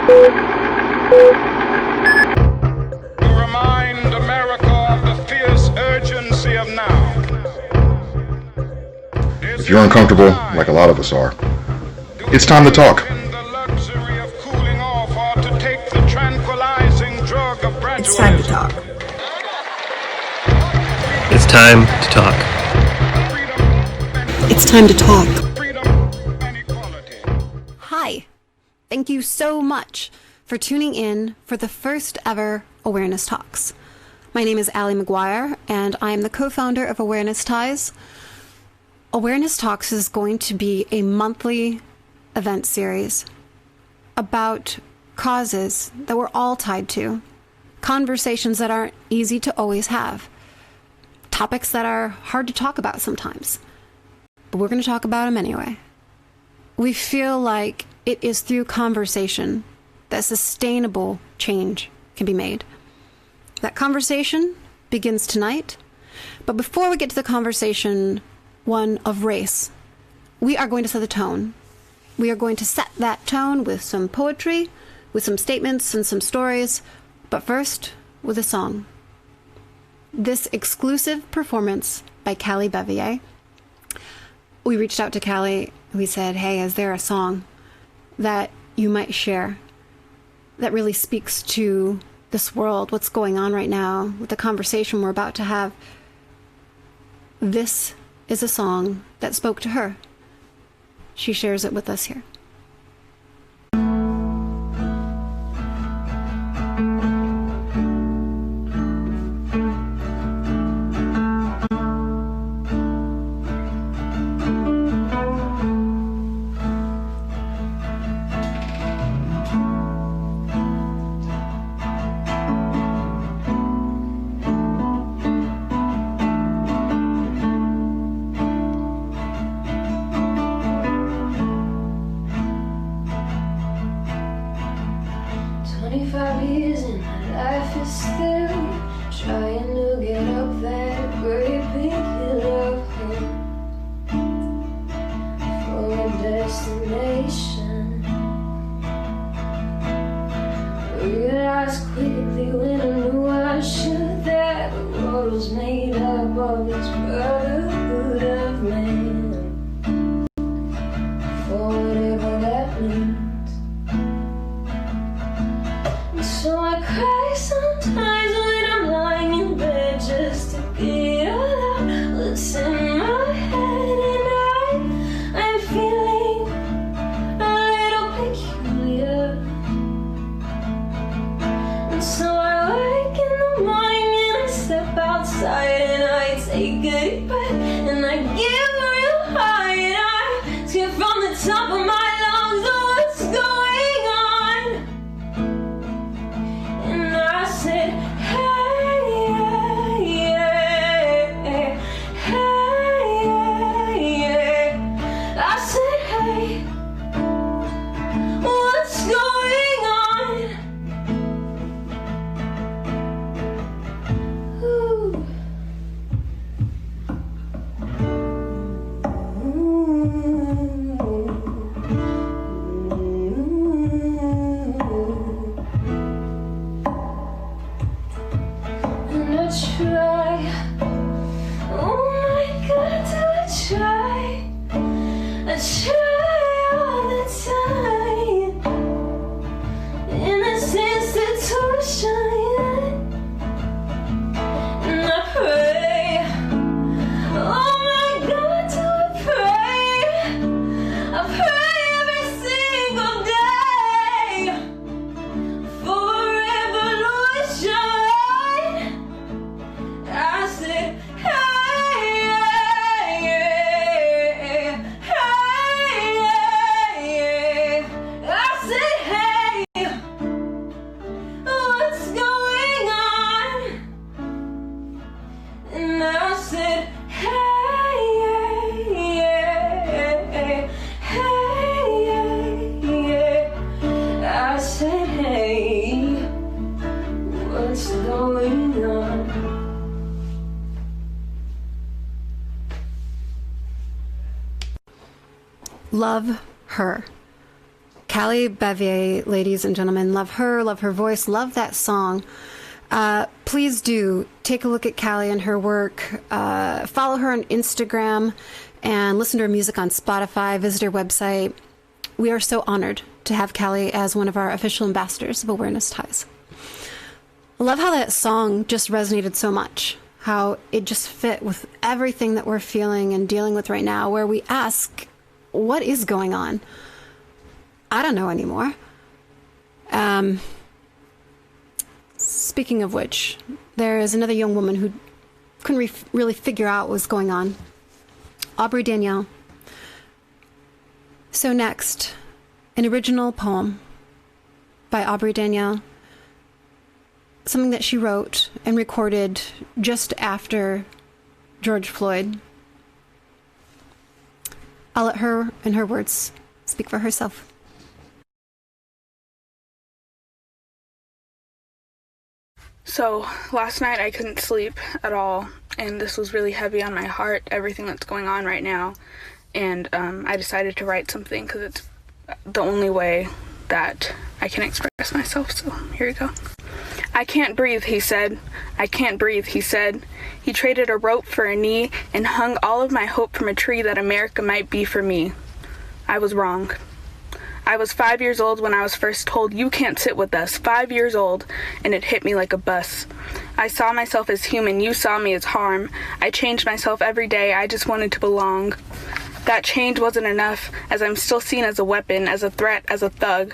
Remind America of the fierce urgency of now. If you're uncomfortable, like a lot of us are, it's time to talk. It's time to talk. It's time to talk. It's time to talk. Hi. Thank you so much for tuning in for the first ever Awareness Talks. My name is Allié McGuire, and I am the co-founder of Awareness Ties. Awareness Talks is going to be a monthly event series about causes that we're all tied to, conversations that aren't easy to always have, topics that are hard to talk about sometimes, but we're going to talk about them anyway. We feel like it is through conversation that sustainable change can be made. That conversation begins tonight, but before we get to the conversation, one of race, we are going to set the tone. We are going to set that tone with some poetry, with some statements and some stories, but first with a song. This exclusive performance by Cali Bevier. We reached out to Cali. We said, hey, is there a song that you might share that really speaks to this world, what's going on right now, with the conversation we're about to have? This is a song that spoke to her. She shares it with us here. Love her. Cali Bevier, ladies and gentlemen. Love her voice, love that song. Please do take a look at Cali and her work. Follow her on Instagram and listen to her music on Spotify. Visit her website. We are so honored to have Cali as one of our official ambassadors of Awareness Ties. I love how that song just resonated so much, how it just fit with everything that we're feeling and dealing with right now, where we ask, what is going on? I don't know anymore. Speaking of which, there is another young woman who couldn't really figure out what was going on. Aubry Danielle. So next, an original poem by Aubry Danielle. Something that she wrote and recorded just after George Floyd. I'll let her and her words speak for herself. So last night I couldn't sleep at all, and this was really heavy on my heart, everything that's going on right now. And I decided to write something because it's the only way that I can express myself. So here we go. I can't breathe, he said. I can't breathe, he said. He traded a rope for a knee and hung all of my hope from a tree that America might be for me. I was wrong. I was 5 years old when I was first told, you can't sit with us. 5 years old, and it hit me like a bus. I saw myself as human, you saw me as harm. I changed myself every day, I just wanted to belong. That change wasn't enough, as I'm still seen as a weapon, as a threat, as a thug.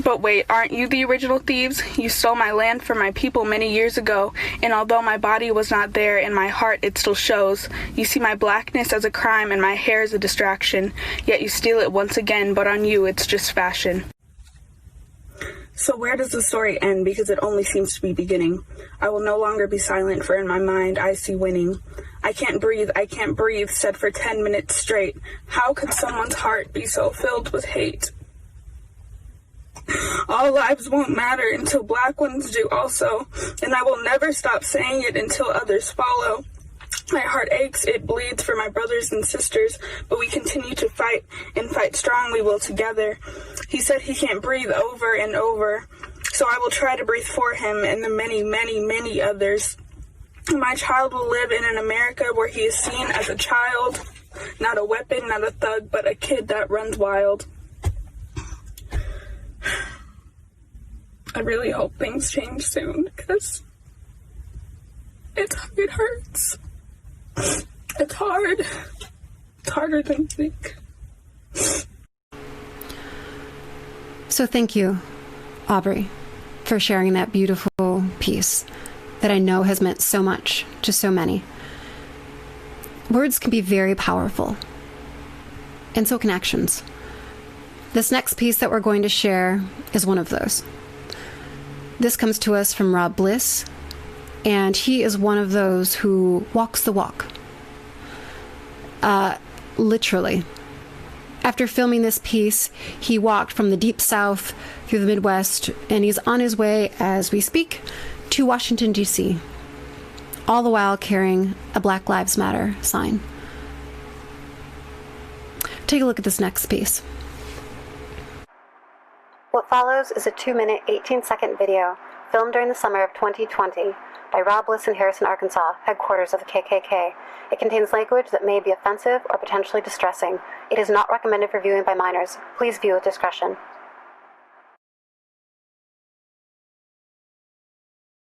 But wait, aren't you the original thieves? You stole my land from my people many years ago, and although my body was not there, in my heart it still shows. You see my blackness as a crime and my hair as a distraction, yet you steal it once again, but on you it's just fashion. So where does the story end? Because it only seems to be beginning. I will no longer be silent, for in my mind I see winning. I can't breathe, said for 10 minutes straight. How could someone's heart be so filled with hate? All lives won't matter until black ones do also, and I will never stop saying it until others follow. My heart aches, it bleeds for my brothers and sisters, but we continue to fight, and fight strong we will together. He said he can't breathe over and over, so I will try to breathe for him and the many, many, many others. My child will live in an America where he is seen as a child, not a weapon, not a thug, but a kid that runs wild. I really hope things change soon, because it hurts. It's hard. It's harder than you think. So thank you, Aubry, for sharing that beautiful piece that I know has meant so much to so many. Words can be very powerful, and so can actions. This next piece that we're going to share is one of those. This comes to us from Rob Bliss, and he is one of those who walks the walk. Literally. After filming this piece, he walked from the Deep South through the Midwest, and he's on his way, as we speak, to Washington, D.C., all the while carrying a Black Lives Matter sign. Take a look at this next piece. What follows is a 2-minute, 18-second video filmed during the summer of 2020 by Rob Bliss in Harrison, Arkansas, headquarters of the KKK. It contains language that may be offensive or potentially distressing. It is not recommended for viewing by minors. Please view with discretion.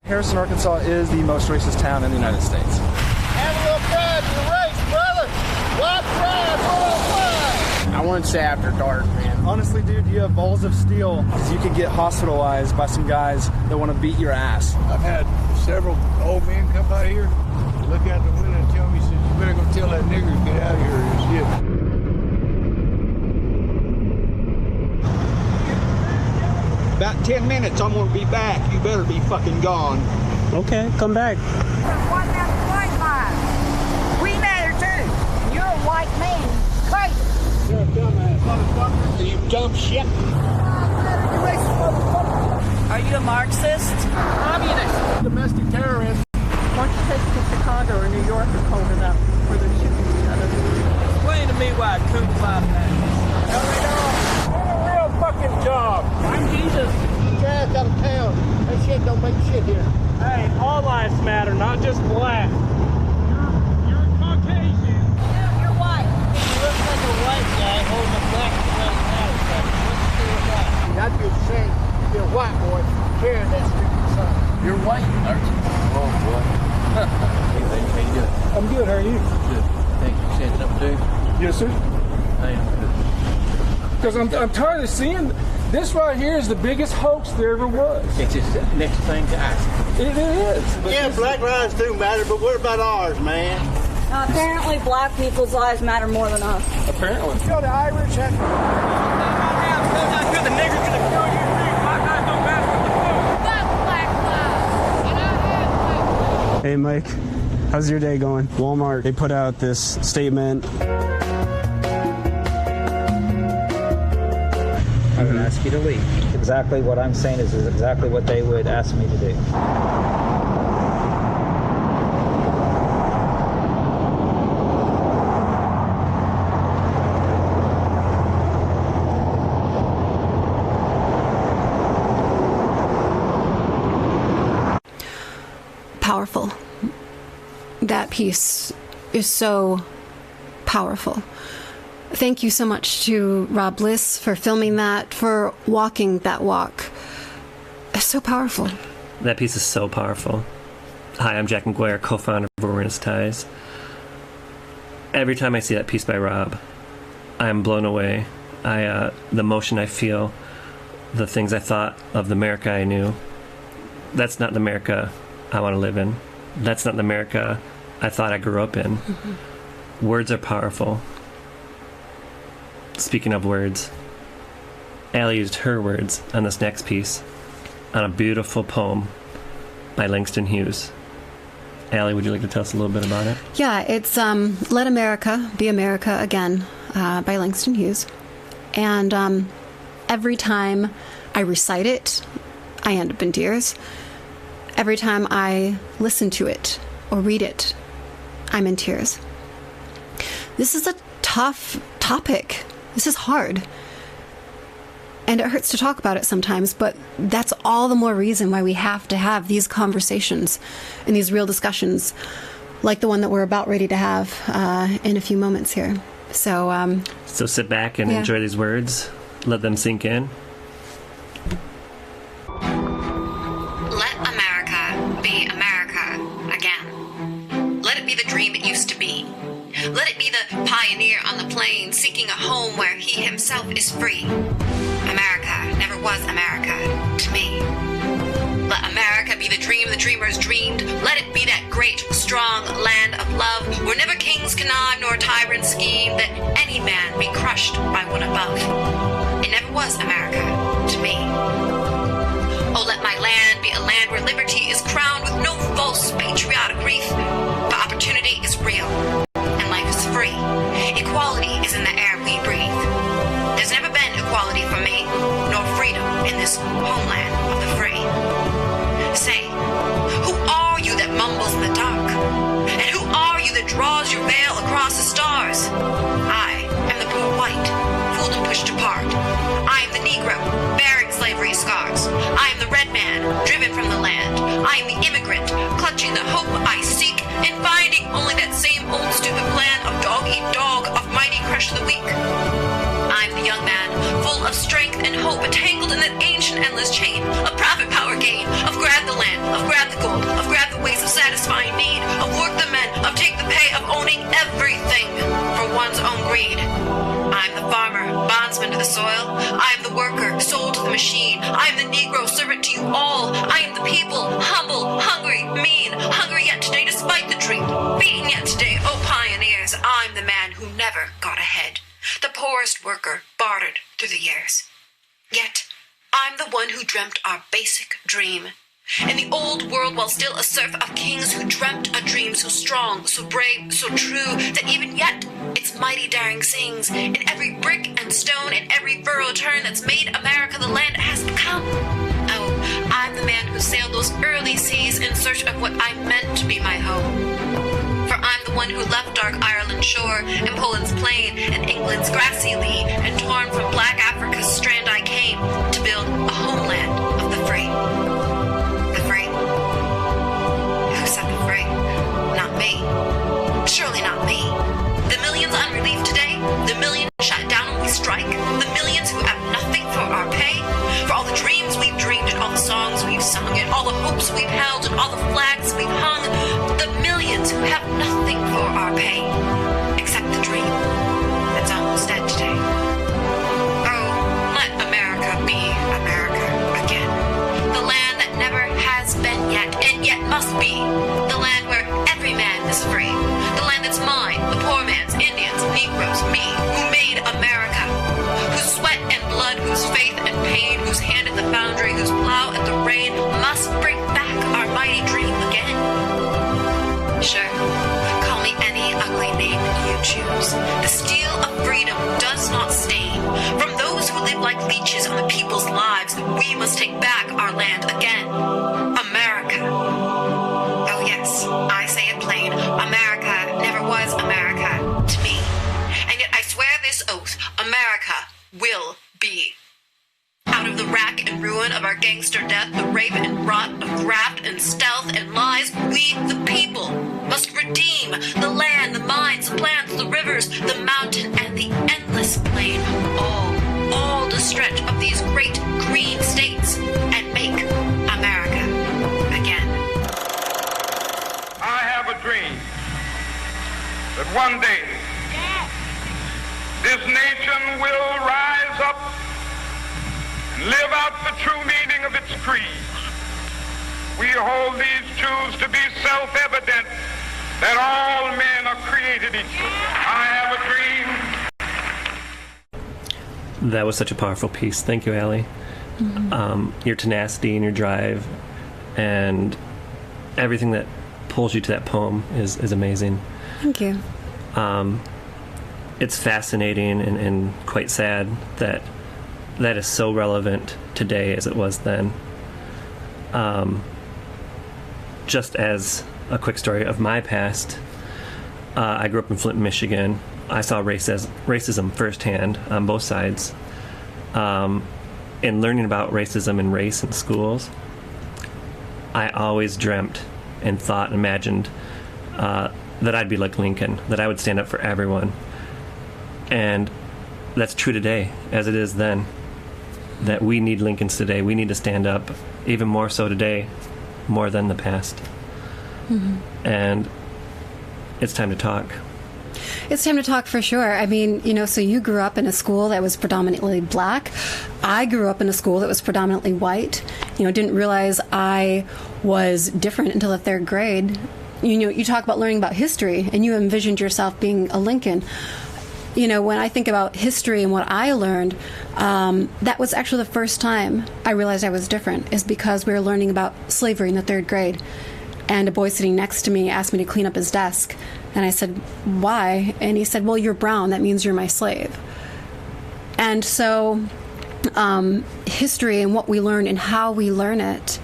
Harrison, Arkansas is the most racist town in the United States. Have a little pride in your race, brother. White pride, royal pride. I wouldn't say after dark, man. Honestly, dude, you have balls of steel because you could get hospitalized by some guys that want to beat your ass. I've had several old men come out here, look out the window and tell me, said, you better go tell that nigger to get out of here and shit. About 10 minutes, I'm going to be back. You better be fucking gone. Okay, come back. One down the white line. We matter too. You're a white man. Crazy. You're a dumbass motherfucker. You dumb shit. Are you a Marxist? Communist. Domestic terrorist. Why don't you take it to Chicago or New York or cold enough where they're shooting each other? Explain to me why I couldn't find that. Tell me no. You're a real fucking joke. out of town. That shit don't make shit here. Hey, all lives matter, not just black. You're Caucasian. You're white. You look like a white guy holding a black matter sign. What's the deal with that? I'd be ashamed to be a white boy carrying that stupid sign. You're white, aren't you? Oh, boy. Hey, how you doing? I'm good. How are you? Good. Thank you. Saying something too? Yes, sir. I am good. Because I'm tired of seeing this right here is the biggest hoax there ever was. It's just the next thing to ask. It is. Yeah, black lives do matter, but what about ours, man? Apparently black people's lives matter more than us. Apparently. You know, the Irish have... The nigger's gonna kill you. Black guys don't matter with the Hey Mike, how's your day going? Walmart, they put out this statement. I would ask you to leave. Exactly what I'm saying is exactly what they would ask me to do. Powerful. That piece is so powerful. Thank you so much to Rob Bliss for filming that, for walking that walk. It's so powerful. That piece is so powerful. Hi, I'm Jack and Allié, co-founder of Awareness Ties. Every time I see that piece by Rob, I'm blown away. The emotion I feel, the things I thought of the America I knew, that's not the America I want to live in. That's not the America I thought I grew up in. Mm-hmm. Words are powerful. Speaking of words, Allie used her words on this next piece, on a beautiful poem by Langston Hughes. Allie, would you like to tell us a little bit about it? Yeah, it's Let America Be America Again by Langston Hughes. And every time I recite it, I end up in tears. Every time I listen to it or read it, I'm in tears. This is a tough topic. This is hard. And it hurts to talk about it sometimes, but that's all the more reason why we have to have these conversations and these real discussions like the one that we're about ready to have in a few moments here. So sit back and enjoy these words. Let them sink in. Let America be America again. Let it be the dream it used to be. Let it be the pioneer on the plain seeking a home where he himself is free. America never was America to me. Let America be the dream the dreamers dreamed. Let it be that great, strong land of love where never kings connive nor tyrants scheme, that any man be crushed by one above. It never was America to me. Oh, let my land be a land where liberty is crowned with no false patriotic wreath, but opportunity is real and life is free. Equality is in the air we breathe. There's never been equality for me, nor freedom in this homeland of the free. Say, who are you that mumbles in the dark? And who are you that draws your veil across the stars? I am the poor white, fooled and pushed apart. I am the Negro, bearing slavery scars. I am the red man, driven from the land. I am the immigrant, clutching the hope I seek, and finding only that same old stupid plan of dog eat dog, of mighty crush the weak. I'm the young man, full of strength and hope, entangled in that ancient endless chain of profit, power, gain, of grab the land, of grab the gold, of grab the ways of satisfying need, of work the men, of take the pay, of owning everything for one's own greed. I'm the farmer, bondsman to the soil. I am the worker, sold to the machine. I am the Negro, servant to you all. I am the people, humble, hungry, mean, hungry yet today despite the dream, beaten yet today, oh pioneers. I'm the man who never got ahead, the poorest worker, bartered through the years. Yet, I'm the one who dreamt our basic dream. In the old world, while still a serf of kings who dreamt a dream so strong, so brave, so true, that even yet its mighty daring sings in every brick and stone, in every furrow turn that's made America the land it has become. Oh, I'm the man who sailed those early seas in search of what I meant to be my home. For I'm the one who left dark Ireland's shore, and Poland's plain, and England's grassy lea, and torn from black Africa's strand I came to build a homeland of the free. America be America again. The land that never has been yet, and yet must be. The land where every man is free. The land that's mine, the poor man's, Indians, Negroes, me, who made America. Whose sweat and blood, whose faith and pain, whose hand at the foundry, whose plow at the rain, must bring back our mighty dream again. Sure, call me any ugly name you choose. The steel of freedom does not stain. From those who live like leeches on the people's lives, we must take back our land again. America. Oh yes, I say it plain. America never was America to me. And yet I swear this oath, America will be. Out of the rack and ruin of our gangster death, the rape and rot of graft and stealth and lies, we, the people, must redeem the land, the mines, the plants, the rivers, the mountain, and the endless plain. All the stretch of these great green states, and make America again. I have a dream that one day this nation will rise up and live out the true meaning of its creed. We hold these truths to be self-evident that all men are created equal. I have a dream. That was such a powerful piece. Thank you, Allie. Your tenacity and your drive and everything that pulls you to that poem is amazing. Thank you. It's fascinating and quite sad that is so relevant today as it was then. Just as a quick story of my past, I grew up in Flint, Michigan. I saw racism firsthand on both sides. In learning about racism and race in schools, I always dreamt and thought and imagined that I'd be like Lincoln, that I would stand up for everyone. And that's true today, as it is then, that we need Lincolns today. We need to stand up, even more so today, more than the past. And it's time to talk. It's time to talk for sure. I mean, so you grew up in a school that was predominantly black. I grew up in a school that was predominantly white. Didn't realize I was different until the third grade. You talk about learning about history, and you envisioned yourself being a Lincoln. When I think about history and what I learned, that was actually the first time I realized I was different, is because we were learning about slavery in the third grade. And a boy sitting next to me asked me to clean up his desk. And I said, why? And he said, well, you're brown. That means you're my slave. And so history and what we learn and how we learn it,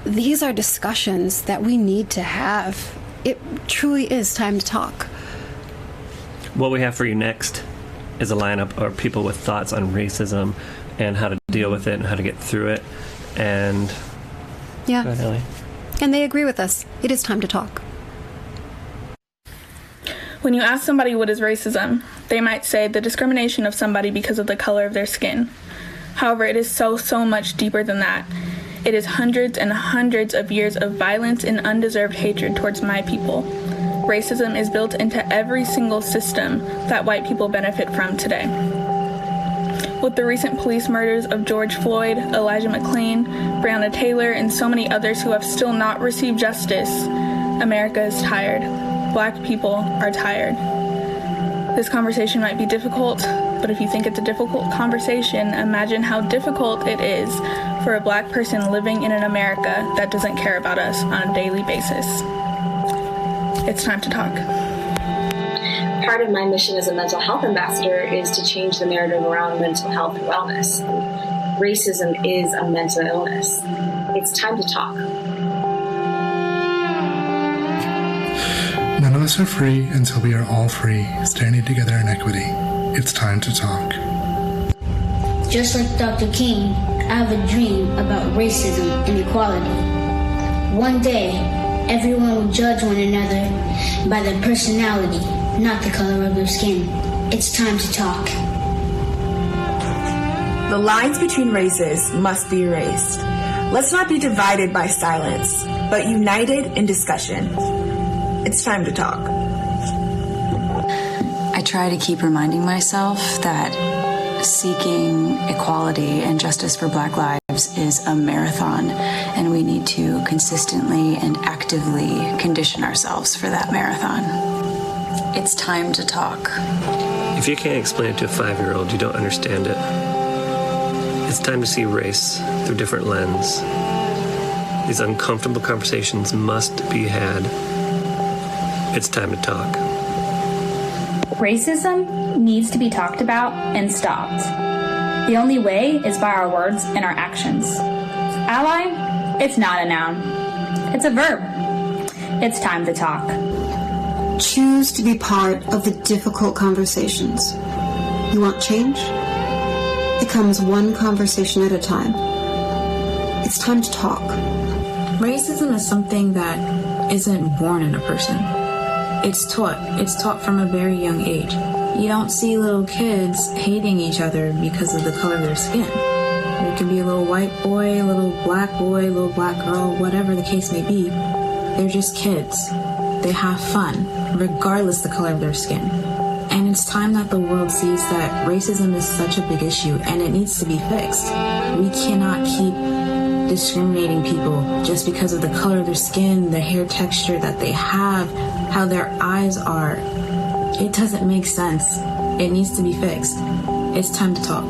these are discussions that we need to have. It truly is time to talk. What we have for you next is a lineup of people with thoughts on racism and how to deal with it and how to get through it. And yeah. Go ahead, Ellie. And they agree with us. It is time to talk. When you ask somebody what is racism, they might say the discrimination of somebody because of the color of their skin. However, it is so much deeper than that. It is hundreds and hundreds of years of violence and undeserved hatred towards my people. Racism is built into every single system that white people benefit from today. With the recent police murders of George Floyd, Elijah McClain, Breonna Taylor, and so many others who have still not received justice, America is tired. Black people are tired. This conversation might be difficult, but if you think it's a difficult conversation, imagine how difficult it is for a black person living in an America that doesn't care about us on a daily basis. It's time to talk. Part of my mission as a mental health ambassador is to change the narrative around mental health and wellness. Racism is a mental illness. It's time to talk. None of us are free until we are all free, standing together in equity. It's time to talk. Just like Dr. King, I have a dream about racism and equality. One day, everyone will judge one another by their personality, not the color of their skin. It's time to talk. The lines between races must be erased. Let's not be divided by silence, but united in discussion. It's time to talk. I try to keep reminding myself that seeking equality and justice for Black lives is a marathon, and we need to consistently and actively condition ourselves for that marathon. It's time to talk. If you can't explain it to a 5-year-old, you don't understand it. It's time to see race through different lens. These uncomfortable conversations must be had. It's time to talk. Racism needs to be talked about and stopped. The only way is by our words and our actions. Ally, it's not a noun. It's a verb. It's time to talk. Choose to be part of the difficult conversations. You want change? It comes one conversation at a time. It's time to talk. Racism is something that isn't born in a person. It's taught. It's taught from a very young age. You don't see little kids hating each other because of the color of their skin. There could be a little white boy, a little black girl, whatever the case may be. They're just kids. They have fun, regardless the color of their skin. And it's time that the world sees that racism is such a big issue and it needs to be fixed. We cannot keep discriminating people just because of the color of their skin, the hair texture that they have, how their eyes are. It doesn't make sense. It needs to be fixed. It's time to talk.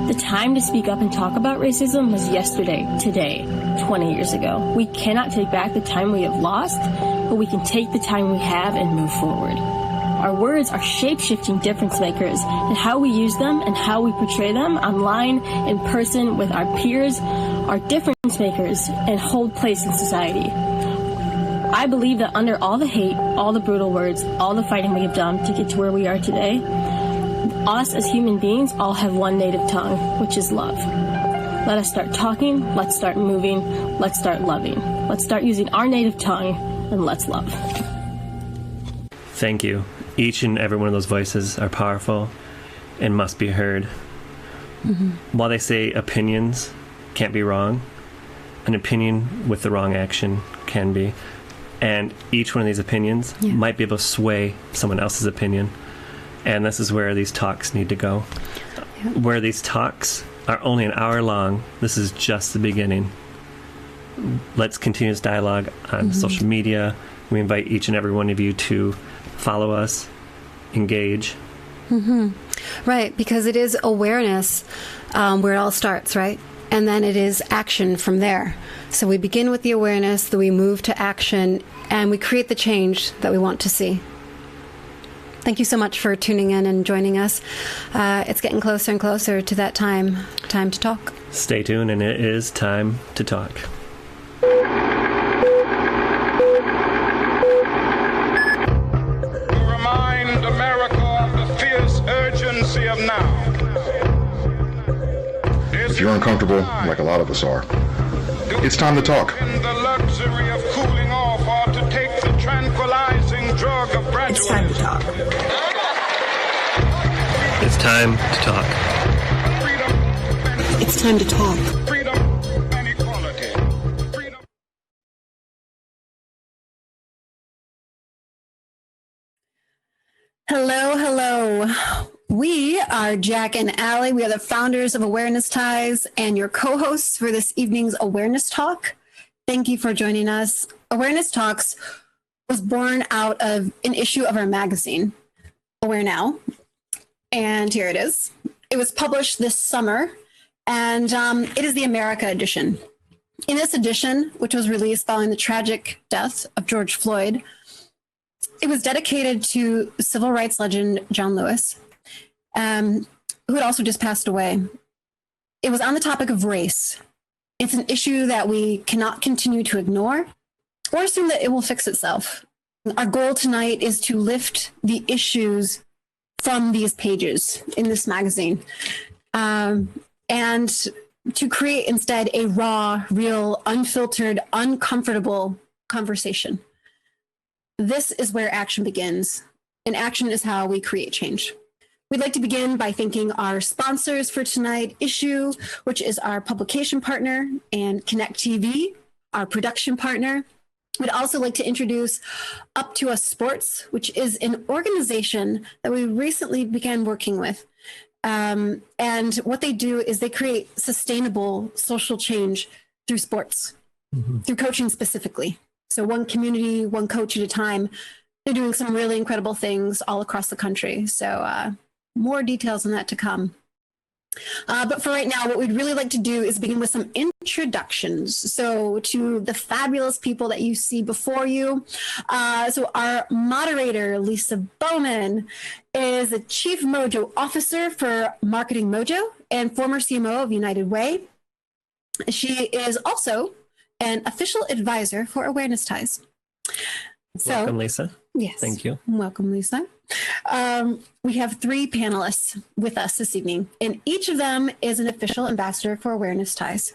The time to speak up and talk about racism was yesterday, today, 20 years ago. We cannot take back the time we have lost, but we can take the time we have and move forward. Our words are shape-shifting difference makers, and how we use them and how we portray them online, in person, with our peers, are difference makers and hold place in society. I believe that under all the hate, all the brutal words, all the fighting we have done to get to where we are today, us as human beings all have one native tongue, which is love. Let us start talking, let's start moving, let's start loving. Let's start using our native tongue, and let's love. Thank you. Each and every one of those voices are powerful and must be heard. Mm-hmm. While they say opinions can't be wrong, an opinion with the wrong action can be. And each one of these opinions might be able to sway someone else's opinion. And this is where these talks need to go. Yeah. Where these talks are only an hour long, this is just the beginning. Let's continue this dialogue on social media. We invite each and every one of you to follow us, engage. Mm-hmm. Right, because it is awareness where it all starts, right? And then it is action from there. So we begin with the awareness, then we move to action, and we create the change that we want to see. Thank you so much for tuning in and joining us. It's getting closer and closer to that time to talk. Stay tuned, and it is time to talk. Remind America of the fierce urgency of now. If you're uncomfortable, like a lot of us are, it's time to talk. The luxury of cooling off or to take the tranquilizing drug of gradualism. It's time to talk. It's time to talk. It's time to talk. Freedom and equality. Freedom. Hello. We are Jack and Allié. We are the founders of Awareness Ties and your co-hosts for this evening's Awareness Talk. Thank you for joining us. Awareness Talks was born out of an issue of our magazine, Aware Now. And here it is. It was published this summer, and it is the America edition. In this edition, which was released following the tragic death of George Floyd, it was dedicated to civil rights legend John Lewis, who had also just passed away. It was on the topic of race. It's an issue that we cannot continue to ignore or assume that it will fix itself. Our goal tonight is to lift the issues from these pages in this magazine and to create instead a raw, real, unfiltered, uncomfortable conversation. This is where action begins, and action is how we create change. We'd like to begin by thanking our sponsors for tonight's issue, which is our publication partner, and Connect TV, our production partner. We'd also like to introduce Up to Us Sports, which is an organization that we recently began working with. And what they do is they create sustainable social change through sports, through coaching specifically. So one community, one coach at a time. They're doing some really incredible things all across the country. So more details on that to come. But for right now, what we'd really like to do is begin with some introductions. So to the fabulous people that you see before you. So our moderator, Lisa Bowman, is the Chief Mojo Officer for Marketing Mojo and former CMO of United Way. She is also an official advisor for Awareness Ties. So, welcome, Lisa. Yes. Thank you. Welcome, Lisa. We have 3 panelists with us this evening, and each of them is an official ambassador for Awareness Ties.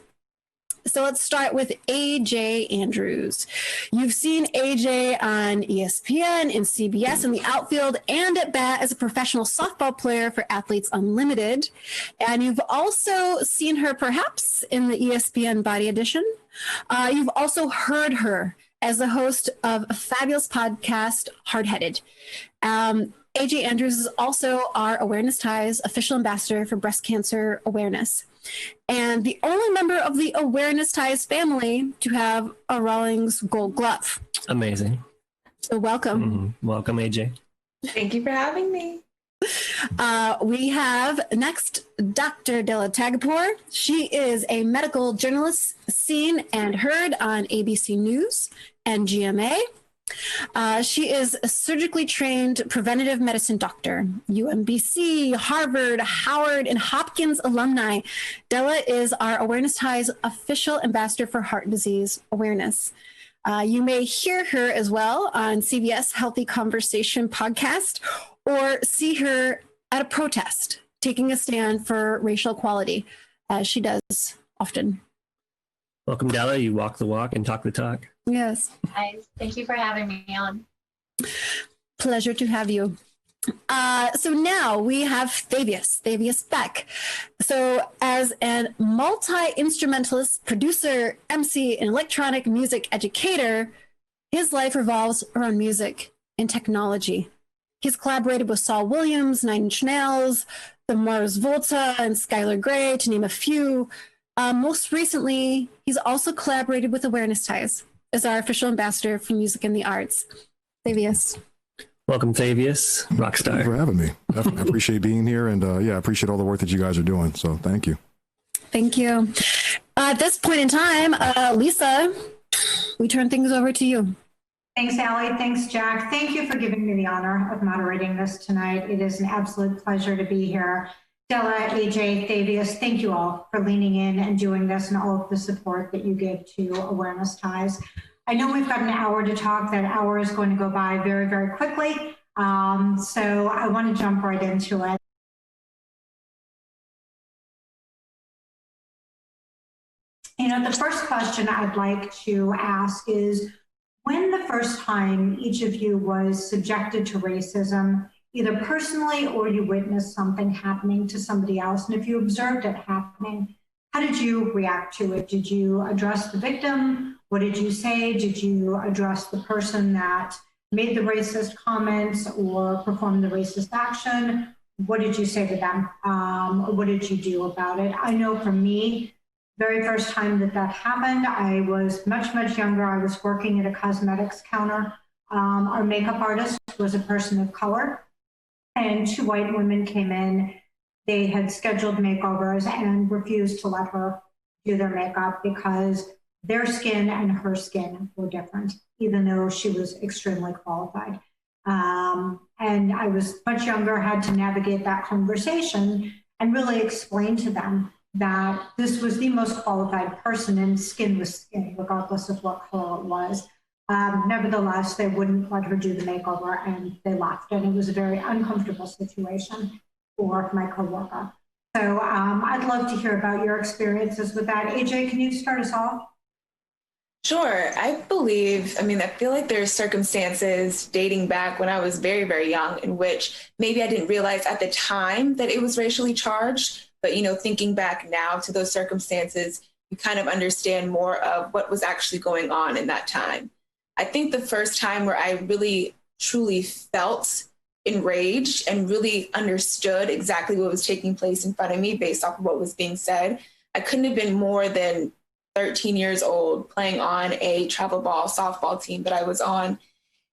So let's start with AJ Andrews. You've seen AJ on ESPN and CBS in the outfield and at bat as a professional softball player for Athletes Unlimited. And you've also seen her perhaps in the ESPN Body Edition. You've also heard her as the host of a fabulous podcast, Hardheaded. AJ Andrews is also our Awareness Ties official ambassador for breast cancer awareness, and the only member of the Awareness Ties family to have a Rawlings Gold Glove. Amazing. So welcome. Welcome, AJ. Thank you for having me. We have next Dr. Della Tagapour. She is a medical journalist seen and heard on ABC News and GMA. She is a surgically trained preventative medicine doctor, UMBC, Harvard, Howard, and Hopkins alumni. Della is our Awareness Ties official ambassador for heart disease awareness. You may hear her as well on CBS Healthy Conversation podcast, or see her at a protest, taking a stand for racial equality, as she does often. Welcome, Della. You walk the walk and talk the talk. Yes. Hi. Thank you for having me on. Pleasure to have you. So now we have Thavius Beck. So as a multi-instrumentalist, producer, MC, and electronic music educator, his life revolves around music and technology. He's collaborated with Saul Williams, Nine Inch Nails, the Mars Volta, and Skylar Grey, to name a few. Most recently, he's also collaborated with Awareness Ties as our official ambassador for music and the arts. Thavius. Welcome, Thavius, rock star. Thank you for having me. I appreciate being here, and I appreciate all the work that you guys are doing. So thank you. Thank you. At this point in time, Lisa, we turn things over to you. Thanks, Allie. Thanks, Jack. Thank you for giving me the honor of moderating this tonight. It is an absolute pleasure to be here. Della, AJ, Thavius, thank you all for leaning in and doing this, and all of the support that you give to Awareness Ties. I know we've got an hour to talk. That hour is going to go by very, very quickly. So I want to jump right into it. You know, the first question I'd like to ask is, when the first time each of you was subjected to racism, either personally or you witnessed something happening to somebody else, and if you observed it happening, how did you react to it? Did you address the victim? What did you say? Did you address the person that made the racist comments or performed the racist action? What did you say to them? What did you do about it? I know for me, very first time that happened, I was much, much younger. I was working at a cosmetics counter. Our makeup artist was a person of color, and 2 white women came in. They had scheduled makeovers and refused to let her do their makeup because their skin and her skin were different, even though she was extremely qualified. And I was much younger, had to navigate that conversation and really explain to them that this was the most qualified person, and skin was skin, regardless of what color it was. Nevertheless, they wouldn't let her do the makeover, and they left. And it was a very uncomfortable situation for my coworker. So I'd love to hear about your experiences with that. AJ, can you start us off? Sure. I feel like there's circumstances dating back when I was very, very young in which maybe I didn't realize at the time that it was racially charged. But, you know, thinking back now to those circumstances, you kind of understand more of what was actually going on in that time. I think the first time where I really, truly felt enraged and really understood exactly what was taking place in front of me based off of what was being said. I couldn't have been more than 13 years old playing on a travel ball softball team that I was on.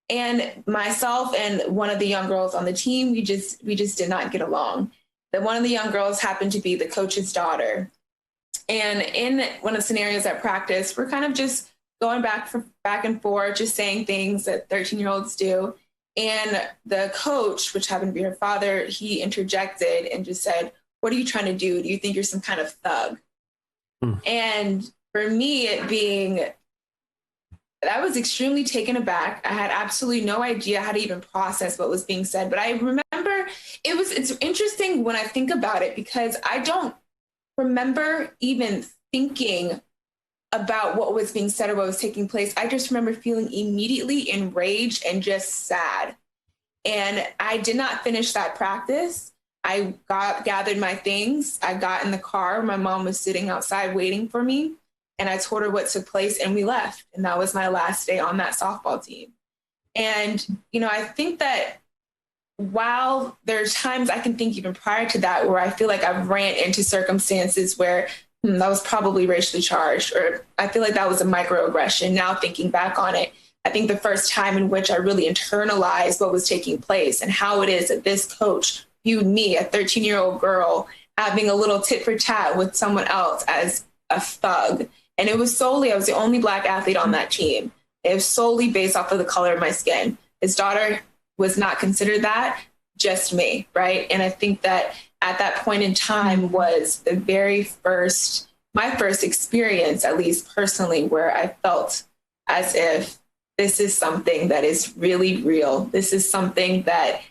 And myself and one of the young girls on the team, we just did not get along. That one of the young girls happened to be the coach's daughter. And in one of the scenarios at practice, we're kind of just going back and forth, just saying things that 13-year-olds do. And the coach, which happened to be her father, he interjected and just said, "What are you trying to do? Do you think you're some kind of thug?" And for me, I was extremely taken aback. I had absolutely no idea how to even process what was being said. But I remember it's interesting when I think about it, because I don't remember even thinking about what was being said or what was taking place. I just remember feeling immediately enraged and just sad. And I did not finish that practice. I gathered my things. I got in the car. My mom was sitting outside waiting for me. And I told her what took place, and we left. And that was my last day on that softball team. And, I think that while there's times I can think even prior to that where I feel like I've ran into circumstances where that was probably racially charged, or I feel like that was a microaggression. Now thinking back on it, I think the first time in which I really internalized what was taking place and how it is that this coach viewed me, a 13-year-old girl, having a little tit for tat with someone else as a thug. And it was solely, I was the only Black athlete on that team. It was solely based off of the color of my skin. His daughter was not considered that, just me, right? And I think that at that point in time was my first experience, at least personally, where I felt as if this is something that is really real. This is something that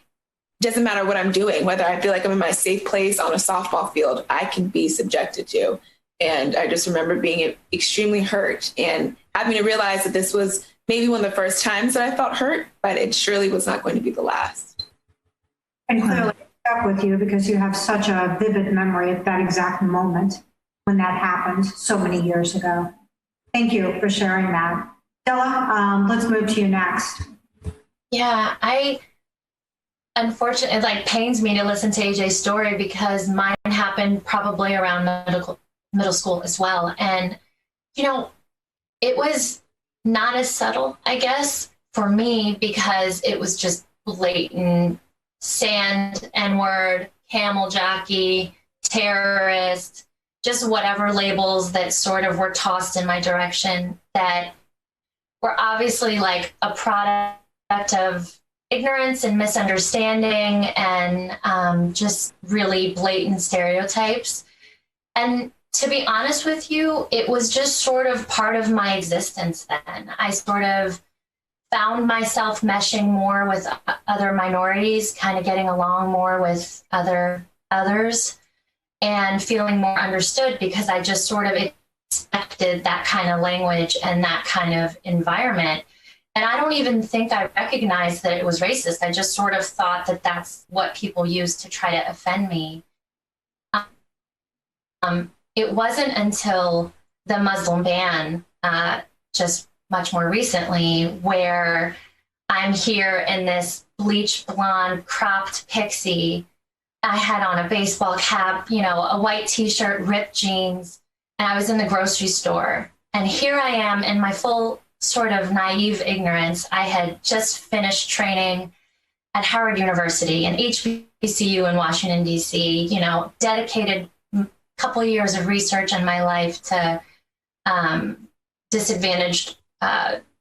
doesn't matter what I'm doing, whether I feel like I'm in my safe place on a softball field, I can be subjected to. And I just remember being extremely hurt and having to realize that this was maybe one of the first times that I felt hurt, but it surely was not going to be the last. And clearly it stuck with you because you have such a vivid memory of that exact moment when that happened so many years ago. Thank you for sharing that. Stella, let's move to you next. Yeah, unfortunately, it pains me to listen to AJ's story because mine happened probably around middle school as well. And, it was not as subtle, I guess, for me, because it was just blatant sand, N-word, camel jockey, terrorist, just whatever labels that sort of were tossed in my direction that were obviously a product of ignorance and misunderstanding and just really blatant stereotypes. And to be honest with you, it was just sort of part of my existence then. I sort of found myself meshing more with other minorities, kind of getting along more with others and feeling more understood because I just sort of expected that kind of language and that kind of environment. And I don't even think I recognized that it was racist. I just sort of thought that that's what people use to try to offend me. It wasn't until the Muslim ban, just much more recently, where I'm here in this bleach blonde cropped pixie. I had on a baseball cap, a white t-shirt, ripped jeans, and I was in the grocery store. And here I am in my full sort of naive ignorance. I had just finished training at Howard University and HBCU in Washington, D.C., dedicated couple of years of research in my life to disadvantaged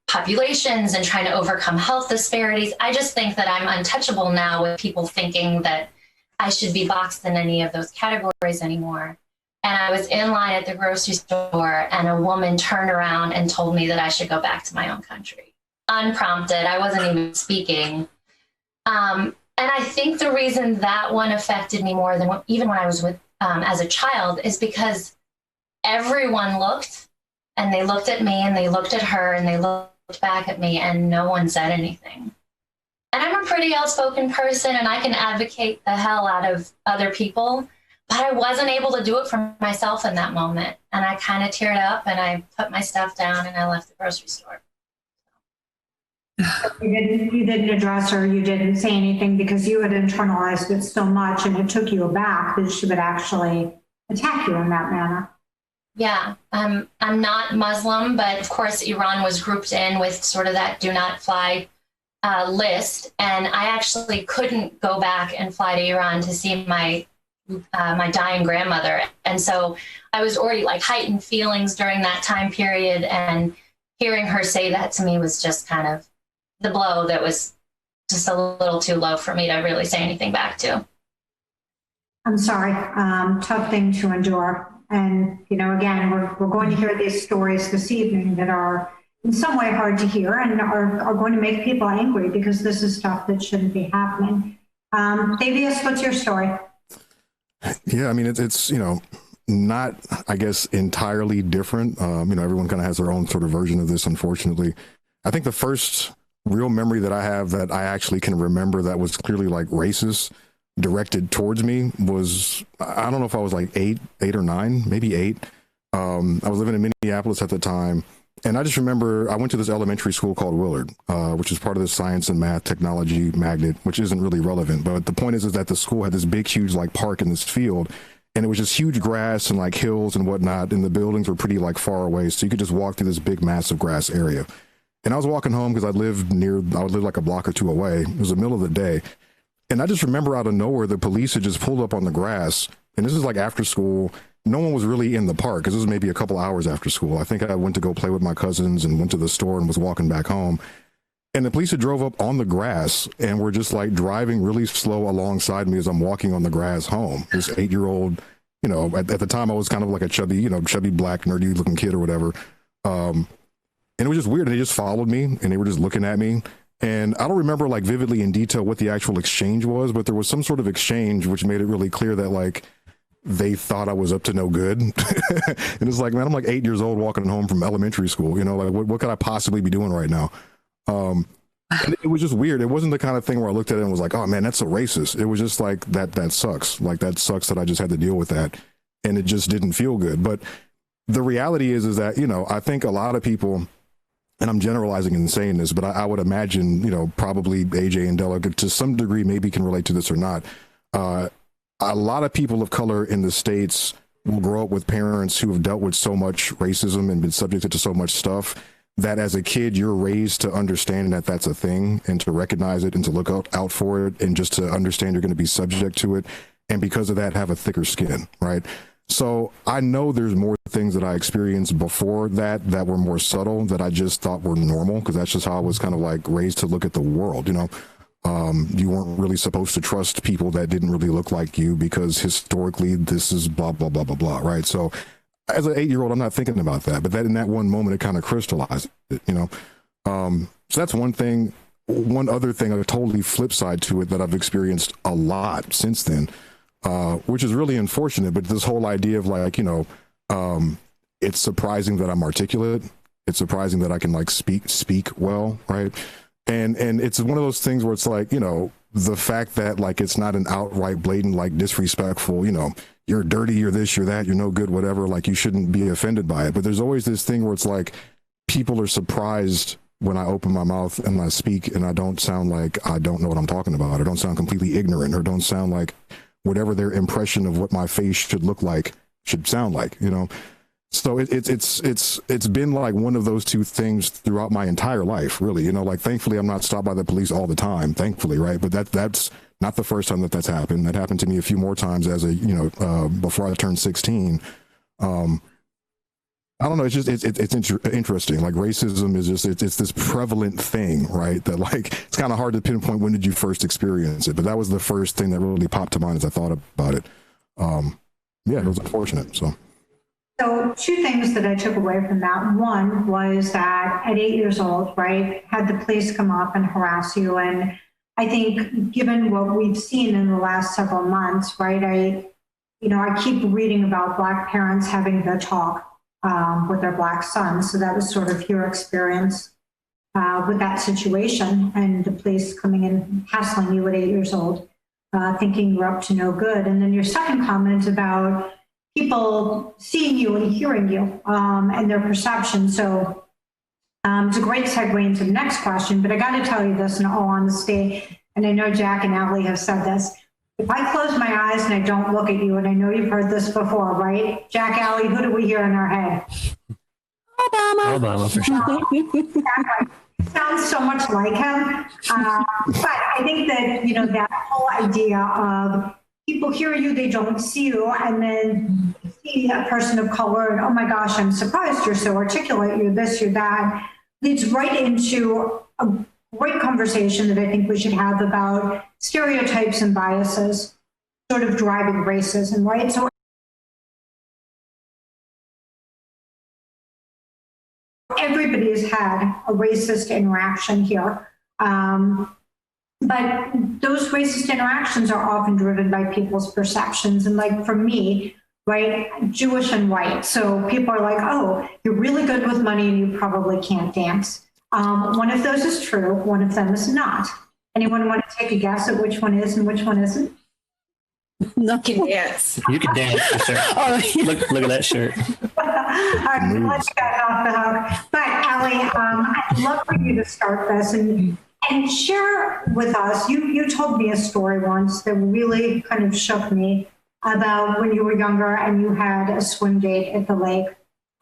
populations and trying to overcome health disparities. I just think that I'm untouchable now with people thinking that I should be boxed in any of those categories anymore. And I was in line at the grocery store and a woman turned around and told me that I should go back to my own country. Unprompted, I wasn't even speaking. And I think the reason that one affected me more than even when I was with as a child is because everyone looked and they looked at me and they looked at her and they looked back at me and no one said anything. And I'm a pretty outspoken person and I can advocate the hell out of other people, but I wasn't able to do it for myself in that moment. And I kind of teared up and I put my stuff down and I left the grocery store. You didn't address her, you didn't say anything because you had internalized it so much and it took you aback that she would actually attack you in that manner. Yeah, I'm not Muslim, but of course Iran was grouped in with sort of that do not fly list. And I actually couldn't go back and fly to Iran to see my dying grandmother. And so I was already like heightened feelings during that time period. And hearing her say that to me was just kind of the blow that was just a little too low for me to really say anything back to. I'm sorry, tough thing to endure. And, you know, again, we're going to hear these stories this evening that are in some way hard to hear and are going to make people angry because this is stuff that shouldn't be happening. Davius, what's your story? Yeah, I mean, it's you know, not, I guess, entirely different. You know, everyone kind of has their own sort of version of this, unfortunately. I think the first real memory that I have that I actually can remember that was clearly like racist directed towards me was, I don't know if I was like eight or nine, maybe 8. I was living in Minneapolis at the time. And I just remember I went to this elementary school called Willard, which is part of the science and math technology magnet, which isn't really relevant. But the point is that the school had this big, huge like park in this field. And it was just huge grass and like hills and whatnot. And the buildings were pretty like far away. So you could just walk through this big, massive grass area. And I was walking home because I would live like a block or two away. It was the middle of the day. And I just remember out of nowhere, the police had just pulled up on the grass. And this is like after school. No one was really in the park because this was maybe a couple hours after school. I think I went to go play with my cousins and went to the store and was walking back home. And the police had drove up on the grass and were just like driving really slow alongside me as I'm walking on the grass home. This 8-year-old, you know, at the time I was kind of like a chubby black nerdy looking kid or whatever. And it was just weird. And they just followed me and they were just looking at me. And I don't remember like vividly in detail what the actual exchange was, but there was some sort of exchange which made it really clear that like they thought I was up to no good. And it's like, man, I'm like 8 years old walking home from elementary school, you know, like what could I possibly be doing right now? And it was just weird. It wasn't the kind of thing where I looked at it and was like, oh man, that's so racist. It was just like, that sucks. Like that sucks that I just had to deal with that. And it just didn't feel good. But the reality is that, you know, I think a lot of people, and I'm generalizing and saying this, but I would imagine, you know, probably AJ and Della to some degree maybe can relate to this or not. A lot of people of color in the States will grow up with parents who have dealt with so much racism and been subjected to so much stuff that as a kid, you're raised to understand that that's a thing and to recognize it and to look out for it and just to understand you're going to be subject to it. And because of that, have a thicker skin, right? So I know there's more things that I experienced before that were more subtle that I just thought were normal because that's just how I was kind of like raised to look at the world, you know? You weren't really supposed to trust people that didn't really look like you because historically this is blah, blah, blah, blah, blah, right? So as an 8-year-old, I'm not thinking about that, but that in that one moment, it kind of crystallized it, you know? So that's one thing. One other thing, a totally flip side to it that I've experienced a lot since then, which is really unfortunate, but this whole idea of like, you know, it's surprising that I'm articulate. It's surprising that I can like speak well, right? And it's one of those things where it's like, you know, the fact that like it's not an outright blatant, like disrespectful, you know, you're dirty, you're this, you're that, you're no good, whatever, like you shouldn't be offended by it. But there's always this thing where it's like people are surprised when I open my mouth and I speak and I don't sound like I don't know what I'm talking about or don't sound completely ignorant or don't sound like whatever their impression of what my face should look like should sound like, you know. So it's been like one of those two things throughout my entire life, really. You know, like thankfully I'm not stopped by the police all the time, thankfully, right? But that's not the first time that's happened. That happened to me a few more times as a, you know, before I turned 16. I don't know. It's just it's interesting. Like racism is just it's this prevalent thing, right? That like it's kind of hard to pinpoint when did you first experience it. But that was the first thing that really popped to mind as I thought about it. Yeah, it was unfortunate. So 2 things that I took away from that. One was that at 8 years old, right, had the police come up and harass you. And I think given what we've seen in the last several months, right, I keep reading about Black parents having the talk with their Black sons. So that was sort of your experience with that situation and the police coming in, hassling you at 8 years old, thinking you're up to no good. And then your second comment about people seeing you and hearing you and their perception. So It's a great segue into the next question, but I got to tell you this in all honesty, and I know Jack and Allié have said this. If I close my eyes and I don't look at you, and I know you've heard this before, right? Jack, Allié, who do we hear in our head? Obama, for sure. Sounds so much like him. But I think that, that whole idea of people hear you, they don't see you, and then you see a person of color, and oh my gosh, I'm surprised you're so articulate, you're this, you're that, leads right into a great conversation that I think we should have about stereotypes and biases sort of driving racism, right? So everybody has had a racist interaction here. But those racist interactions are often driven by people's perceptions. And like for me, right, Jewish and white. So people are like, oh, you're really good with money and you probably can't dance. One of those is true. One of them is not. Anyone want to take a guess at which one is and which one isn't? You can dance. You can dance for sure. Oh, yeah. Look at that shirt. All right, let's get off the hook. But Allié, I'd love for you to start this and share with us. You told me a story once that really kind of shook me about when you were younger and you had a swim date at the lake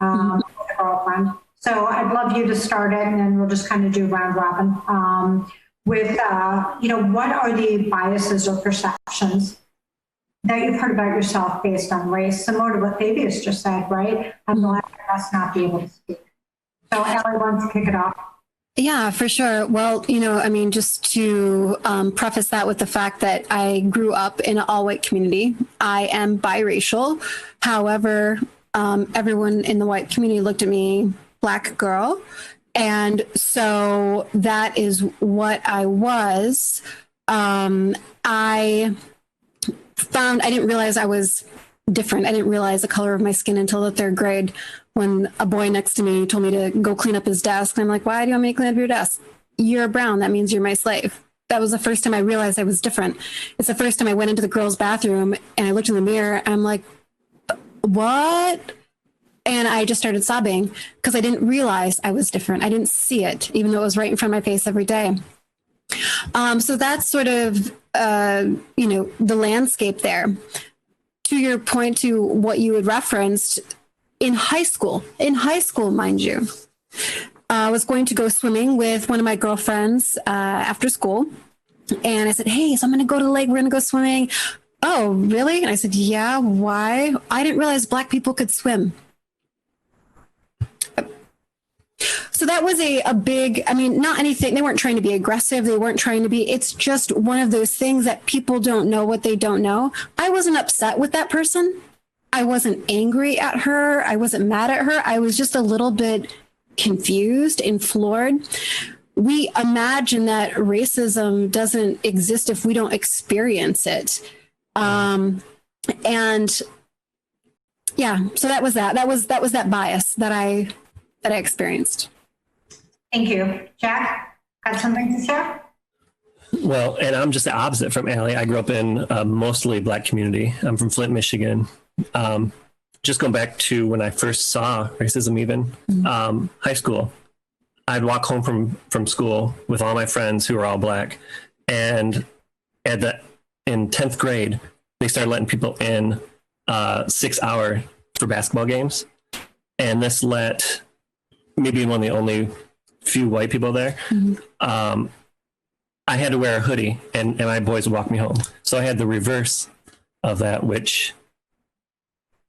with a girlfriend. So I'd love you to start it, and then we'll just kind of do round robin with what are the biases or perceptions that you've heard about yourself based on race, similar to what Fabius just said, right? I'm glad for us not be able to speak. So Allié wants to kick it off. Yeah, for sure. Well, just to preface that with the fact that I grew up in an all-white community. I am biracial. However, everyone in the white community looked at me, Black girl. And so that is what I was. I didn't realize I was different. I didn't realize the color of my skin until the 3rd grade when a boy next to me told me to go clean up his desk. And I'm like, why do you want me to clean up your desk? You're brown. That means you're my slave. That was the first time I realized I was different. It's the first time I went into the girls' bathroom and I looked in the mirror and I'm like, what? And I just started sobbing because I didn't realize I was different. I didn't see it, even though it was right in front of my face every day. So that's sort of, the landscape there. To your point, to what you had referenced, in high school, mind you, I was going to go swimming with one of my girlfriends after school. And I said, hey, so I'm going to go to the lake. We're going to go swimming. Oh, really? And I said, yeah, why? I didn't realize Black people could swim. So that was a big, not anything. They weren't trying to be aggressive. They weren't trying to be, it's just one of those things that people don't know what they don't know. I wasn't upset with that person. I wasn't angry at her. I wasn't mad at her. I was just a little bit confused and floored. We imagine that racism doesn't exist if we don't experience it. And yeah, so that was that. That was that bias that I experienced. Thank you. Jack, got something to share? Well, and I'm just the opposite from Allié. I grew up in a mostly Black community. I'm from Flint, Michigan. Just going back to when I first saw racism even, high school, I'd walk home from school with all my friends who were all Black. And in 10th grade, they started letting people in 6 hour for basketball games. And this let me be one of the only few white people there. I had to wear a hoodie and my boys would walk me home. So I had the reverse of that, which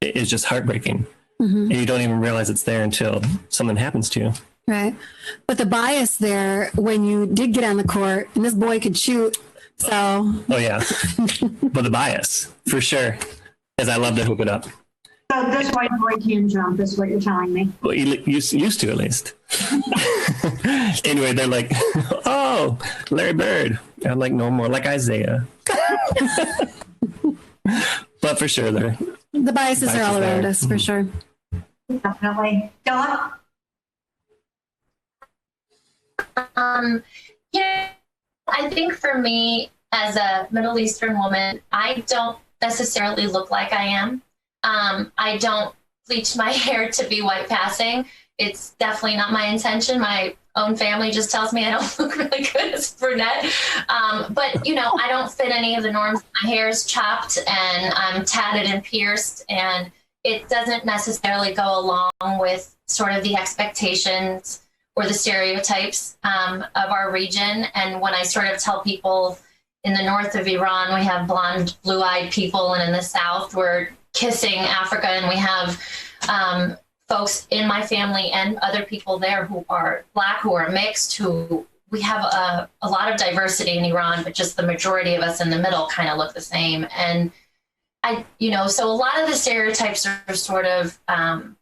is just heartbreaking. And you don't even realize it's there until something happens to you. Right. But the bias there, when you did get on the court and this boy could shoot, so. Oh yeah. But the bias, for sure, is I love to hoop it up. So this white boy can jump is what you're telling me. Well, you used to at least. Anyway, they're like, oh, Larry Bird. I'm like, no more like Isaiah. But for sure, the biases are all around us, for sure. Definitely. Della? I think for me, as a Middle Eastern woman, I don't necessarily look like I am. I don't bleach my hair to be white passing. it's definitely not my intention. My own family just tells me I don't look really good as a brunette. But, you know, I don't fit any of the norms. My hair is chopped and I'm tatted and pierced, and it doesn't necessarily go along with sort of the expectations or the stereotypes of our region. And when I sort of tell people in the north of Iran, we have blonde, blue-eyed people, and in the south, we're kissing Africa, and we have folks in my family and other people there who are Black, who are mixed, who we have a lot of diversity in Iran, but just the majority of us in the middle kind of look the same. And so a lot of the stereotypes are sort of that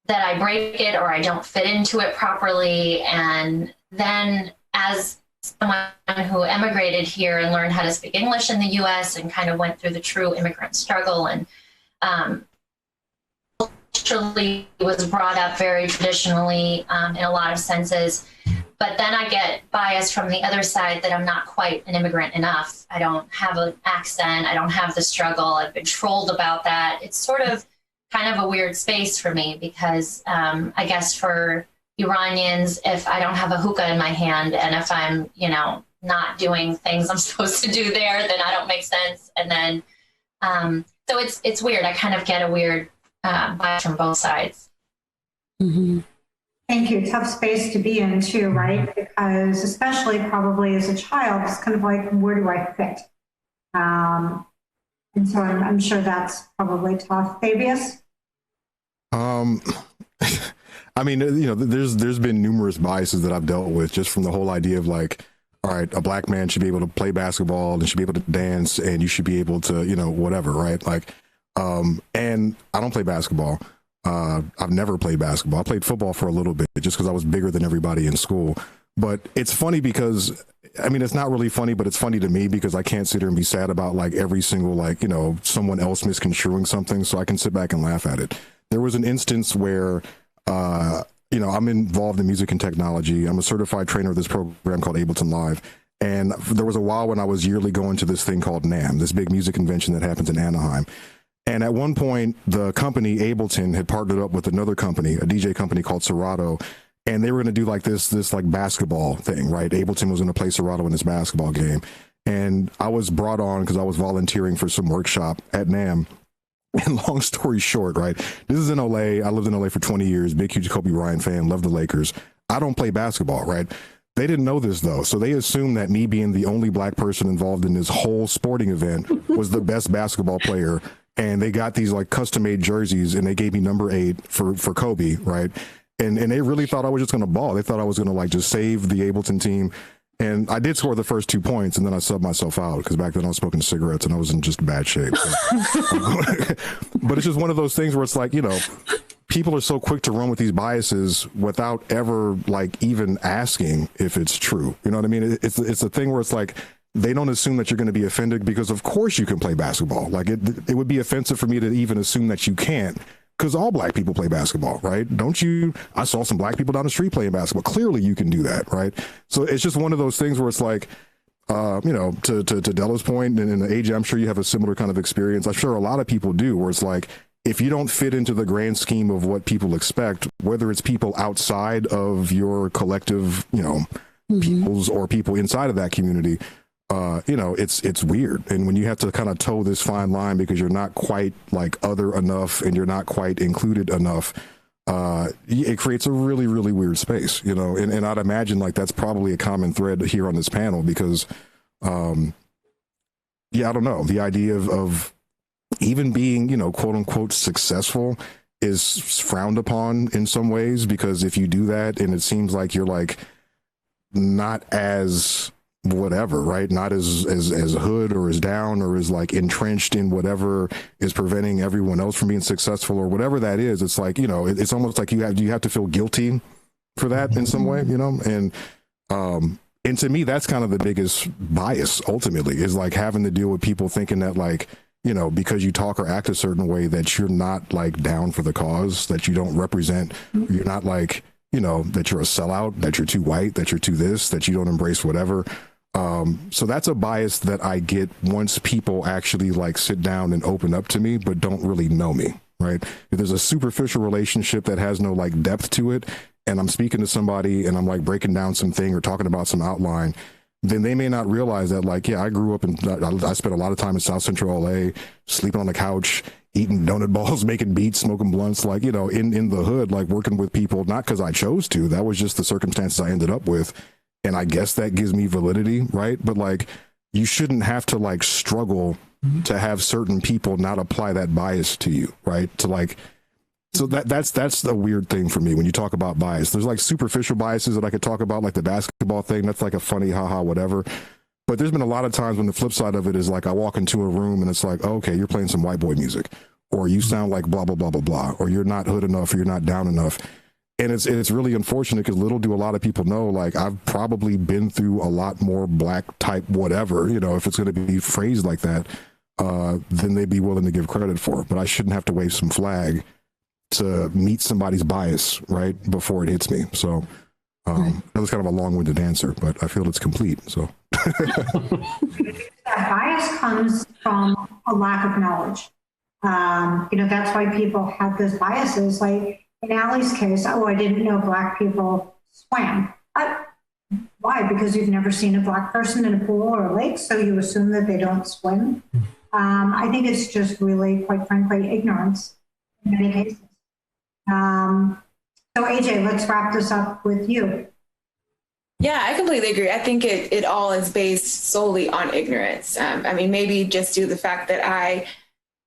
I break it or I don't fit into it properly. And then as someone who emigrated here and learned how to speak English in the US and kind of went through the true immigrant struggle, and culturally was brought up very traditionally in a lot of senses. But then I get biased from the other side that I'm not quite an immigrant enough. I don't have an accent. I don't have the struggle. I've been trolled about that. It's sort of kind of a weird space for me because I guess for Iranians, if I don't have a hookah in my hand and if I'm, not doing things I'm supposed to do there, then I don't make sense. And then, so it's weird. I kind of get a weird bias from both sides. Mm-hmm. Thank you. Tough space to be in too, right? Because especially probably as a child, it's kind of like, where do I fit? And so I'm sure that's probably tough. Fabius? I mean, there's been numerous biases that I've dealt with just from the whole idea of like, all right, a Black man should be able to play basketball and should be able to dance and you should be able to, whatever, right? Like, and I don't play basketball. I've never played basketball. I played football for a little bit just because I was bigger than everybody in school. But it's funny because, it's not really funny, but it's funny to me because I can't sit here and be sad about like every single, someone else misconstruing something. So I can sit back and laugh at it. There was an instance where, I'm involved in music and technology. I'm a certified trainer of this program called Ableton Live. And there was a while when I was yearly going to this thing called NAMM, this big music convention that happens in Anaheim. And at one point, the company Ableton had partnered up with another company, a DJ company called Serato, and they were going to do like this basketball thing, right? Ableton was going to play Serato in this basketball game. And I was brought on because I was volunteering for some workshop at NAMM. And long story short, right? This is in LA. I lived in LA for 20 years, big, huge Kobe Bryant fan, love the Lakers. I don't play basketball, right? They didn't know this though. So they assumed that me being the only Black person involved in this whole sporting event was the best basketball player. And they got these like custom made jerseys and they gave me number 8 for Kobe, right? And they really thought I was just going to ball. They thought I was going to like just save the Ableton team. And I did score the first 2 points and then I subbed myself out because back then I was smoking cigarettes and I was in just bad shape. So. But it's just one of those things where it's like, people are so quick to run with these biases without ever like even asking if it's true. You know what I mean? It's a thing where it's like, they don't assume that you're going to be offended because of course you can play basketball. Like it would be offensive for me to even assume that you can't because all Black people play basketball, right? Don't you? I saw some Black people down the street playing basketball. Clearly you can do that, right? So it's just one of those things where it's like, to Della's point, and AJ, I'm sure you have a similar kind of experience. I'm sure a lot of people do, where it's like, if you don't fit into the grand scheme of what people expect, whether it's people outside of your collective, peoples or people inside of that community, it's weird. And when you have to kind of toe this fine line because you're not quite like other enough and you're not quite included enough, it creates a really, really weird space, and I'd imagine like that's probably a common thread here on this panel because, I don't know, the idea of even being, quote unquote successful is frowned upon in some ways because if you do that and it seems like you're like not as whatever, right? Not as hood or as down or as like entrenched in whatever is preventing everyone else from being successful or whatever that is. It's like, it's almost like you have to feel guilty for that in some way, and to me, that's kind of the biggest bias ultimately is like having to deal with people thinking that like, because you talk or act a certain way that you're not like down for the cause, that you don't represent, you're not like, that you're a sellout, that you're too white, that you're too this, that you don't embrace whatever. So that's a bias that I get once people actually like sit down and open up to me, but don't really know me. right? If there's a superficial relationship that has no like depth to it, and I'm speaking to somebody and I'm like breaking down something or talking about some outline, then they may not realize that, like, yeah, I grew up I spent a lot of time in South Central LA, sleeping on the couch, eating donut balls, making beats, smoking blunts, like, you know, in the hood, like working with people, not because I chose to, that was just the circumstances I ended up with. And I guess that gives me validity, right? But like, you shouldn't have to like struggle to have certain people not apply that bias to you, right? To like, so that's the weird thing for me when you talk about bias. There's like superficial biases that I could talk about, like the basketball thing. That's like a funny haha whatever. But there's been a lot of times when the flip side of it is like I walk into a room and it's like, oh, okay, you're playing some white boy music, or you sound like blah blah blah blah blah, or you're not hood enough, or you're not down enough. And it's really unfortunate because little do a lot of people know, like I've probably been through a lot more black type whatever, you know, if it's going to be phrased like that, than they'd be willing to give credit for. But I shouldn't have to wave some flag to meet somebody's bias right before it hits me. So that was kind of a long-winded answer, but I feel it's complete. So that bias comes from a lack of knowledge. You know, that's why people have those biases. Like in Allie's case, oh, I didn't know black people swam. Why? Because you've never seen a black person in a pool or a lake, so you assume that they don't swim. I think it's just really, quite frankly, ignorance in many cases. So AJ, let's wrap this up with you. Yeah, I completely agree. I think it all is based solely on ignorance. I mean, maybe just due to the fact that I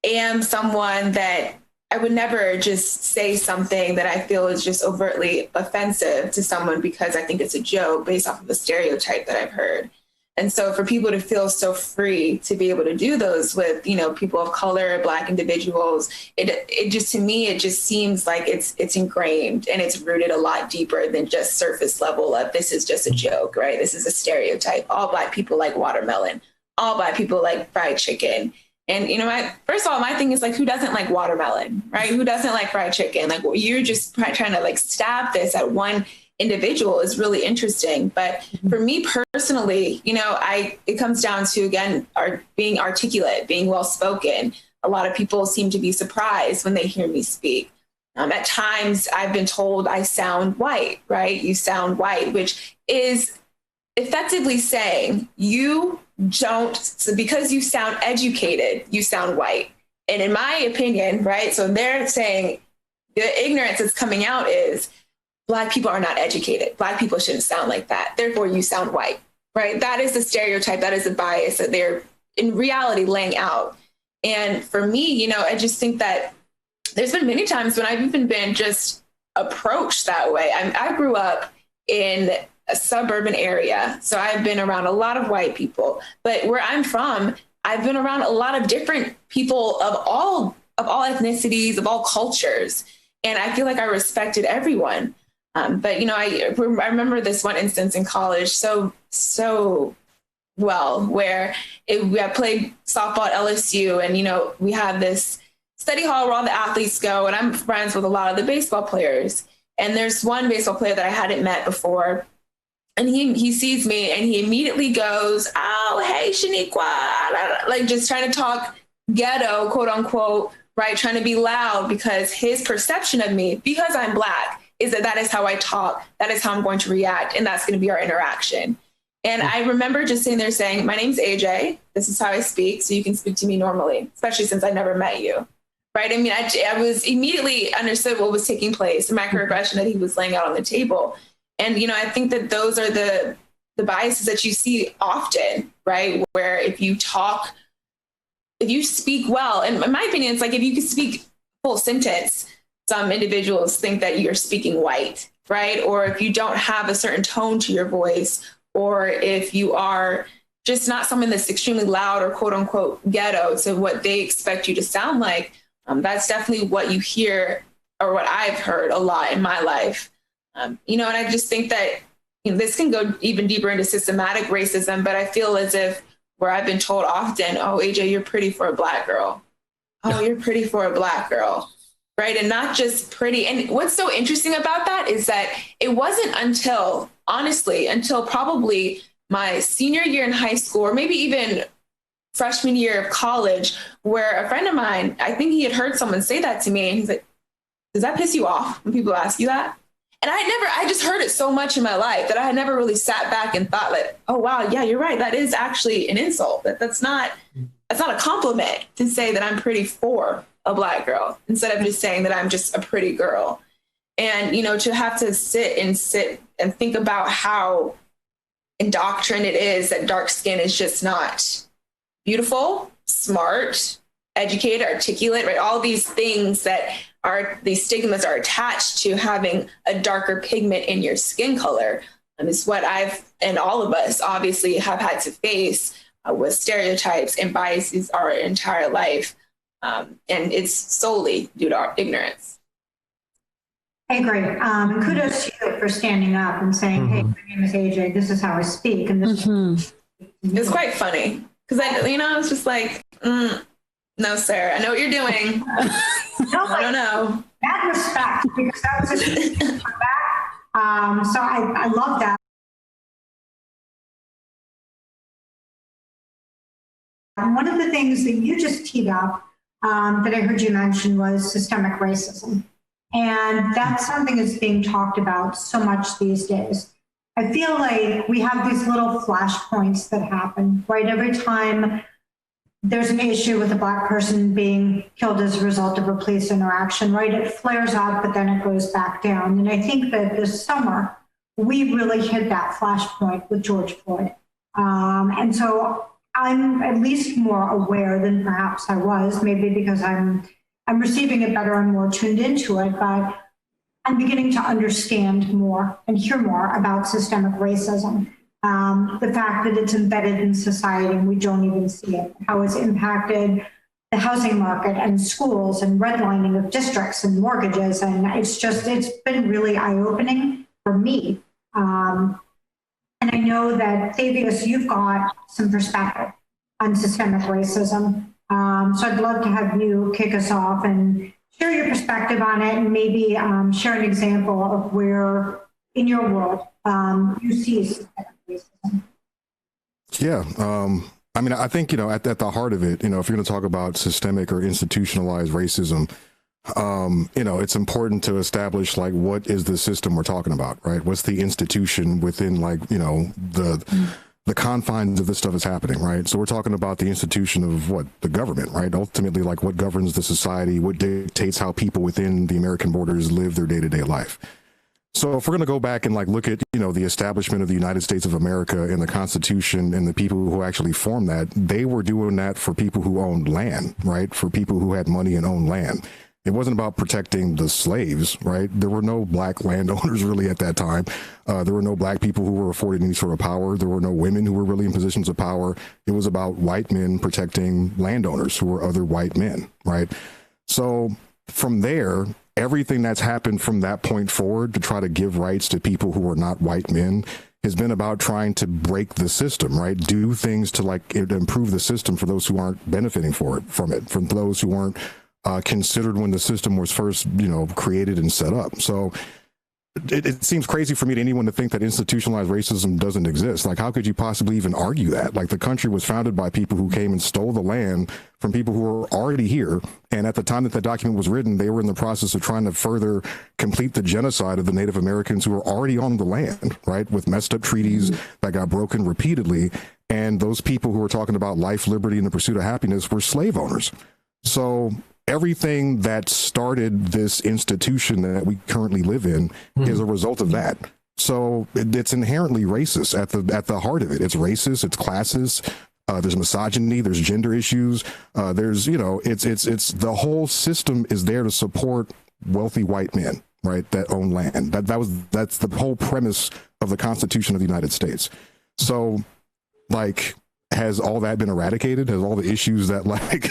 am someone that I would never just say something that I feel is just overtly offensive to someone because I think it's a joke based off of a stereotype that I've heard. And so for people to feel so free to be able to do those with, you know, people of color, Black individuals, it just, to me, it just seems like it's ingrained and it's rooted a lot deeper than just surface level of this is just a joke, right? This is a stereotype. All Black people like watermelon. All Black people like fried chicken. And, you know, first of all, my thing is like, who doesn't like watermelon, right? Who doesn't like fried chicken? Like, well, you're just trying to like stab this at one individual is really interesting. But for me personally, you know, it comes down to, again, being articulate, being well-spoken. A lot of people seem to be surprised when they hear me speak. At times I've been told I sound white, right? You sound white, which is effectively saying you don't, so because you sound educated, you sound white. And in my opinion, right? So they're saying the ignorance that's coming out is Black people are not educated. Black people shouldn't sound like that. Therefore, you sound white, right? That is the stereotype. That is the bias that they're in reality laying out. And for me, you know, I just think that there's been many times when I've even been just approached that way. I grew up in a suburban area, so I've been around a lot of white people. But where I'm from, I've been around a lot of different people of all ethnicities, of all cultures. And I feel like I respected everyone. But, you know, I remember this one instance in college so well, where I played softball at LSU, and, you know, we had this study hall where all the athletes go, and I'm friends with a lot of the baseball players. And there's one baseball player that I hadn't met before, and he sees me and he immediately goes, "Oh, hey, Shaniqua," like just trying to talk ghetto, quote unquote, right? Trying to be loud because his perception of me, because I'm Black, is that is how I talk. That is how I'm going to react. And that's going to be our interaction. And I remember just sitting there saying, my name's AJ. This is how I speak. So you can speak to me normally, especially since I never met you. Right. I mean, I was immediately understood what was taking place, the microaggression that he was laying out on the table. And, you know, I think that those are the biases that you see often, right? Where if you speak well, and in my opinion, it's like if you can speak full sentence, some individuals think that you're speaking white, right? Or if you don't have a certain tone to your voice, or if you are just not someone that's extremely loud or quote unquote ghetto to what they expect you to sound like, that's definitely what you hear or what I've heard a lot in my life. You know, and I just think that, you know, this can go even deeper into systematic racism, but I feel as if where I've been told often, "Oh, AJ, you're pretty for a Black girl. Oh, you're pretty for a Black girl." Right. And not just pretty. And what's so interesting about that is that it wasn't until probably my senior year in high school, or maybe even freshman year of college, where a friend of mine, I think he had heard someone say that to me, and he's like, does that piss you off when people ask you that? And I just heard it so much in my life that I had never really sat back and thought like, oh, wow, yeah, you're right. That is actually an insult. That's not a compliment to say that I'm pretty for a Black girl instead of just saying that I'm just a pretty girl. And, you know, to have to sit and think about how indoctrined it is that dark skin is just not beautiful, smart, educated, articulate, right? All these things that are, these stigmas are attached to having a darker pigment in your skin color. And it's what I've, and all of us obviously have had to face with stereotypes and biases our entire life. And it's solely due to our ignorance. I agree. And kudos to you for standing up and saying, hey, my name is AJ, this is how I speak. And this It's quite funny because I was just like, no, sir, I know what you're doing. I don't know. Mad respect, because that was a comeback. So I love that. And one of the things that you just teed up that I heard you mention was systemic racism. And that's something that's being talked about so much these days. I feel like we have these little flashpoints that happen, right? Every time there's an issue with a Black person being killed as a result of a police interaction, right? It flares up, but then it goes back down. And I think that this summer, we really hit that flashpoint with George Floyd. And so I'm at least more aware than perhaps I was, maybe because I'm receiving it better and more tuned into it, but I'm beginning to understand more and hear more about systemic racism. The fact that it's embedded in society and we don't even see it, how it's impacted the housing market and schools and redlining of districts and mortgages. And it's been really eye-opening for me. And I know that, Thavius, you've got some perspective on systemic racism. So I'd love to have you kick us off and share your perspective on it, and maybe share an example of where in your world you see systemic racism. Yeah. I mean, I think, at the heart of it, if you're going to talk about systemic or institutionalized racism, it's important to establish, like, what is the system we're talking about, right? What's the institution within, like, the confines of this stuff is happening, right? So we're talking about the institution of what? The government, right? Ultimately, like, what governs the society, what dictates how people within the American borders live their day-to-day life. So if we're going to go back and, like, look at, the establishment of the United States of America and the Constitution and the people who actually formed that, they were doing that for people who owned land, right? For people who had money and owned land. It wasn't about protecting the slaves, right? There were no Black landowners really at that time. There were no Black people who were afforded any sort of power. There were no women who were really in positions of power. It was about white men protecting landowners who were other white men, right? So from there, everything that's happened from that point forward to try to give rights to people who are not white men has been about trying to break the system, right? Do things to, like, improve the system for those who aren't benefiting from those who weren't considered when the system was first, created and set up. So it seems crazy for me to anyone to think that institutionalized racism doesn't exist. Like, how could you possibly even argue that? Like, the country was founded by people who came and stole the land from people who were already here. And at the time that the document was written, they were in the process of trying to further complete the genocide of the Native Americans who were already on the land, right? With messed up treaties that got broken repeatedly. And those people who were talking about life, liberty, and the pursuit of happiness were slave owners. So everything that started this institution that we currently live in is a result of that. So it's inherently racist at the heart of it. It's racist, it's classist, there's misogyny, there's gender issues, there's, it's the whole system is there to support wealthy white men, right, that own land. That's the whole premise of the Constitution of the United States. So, like, has all that been eradicated? Has all the issues that, like,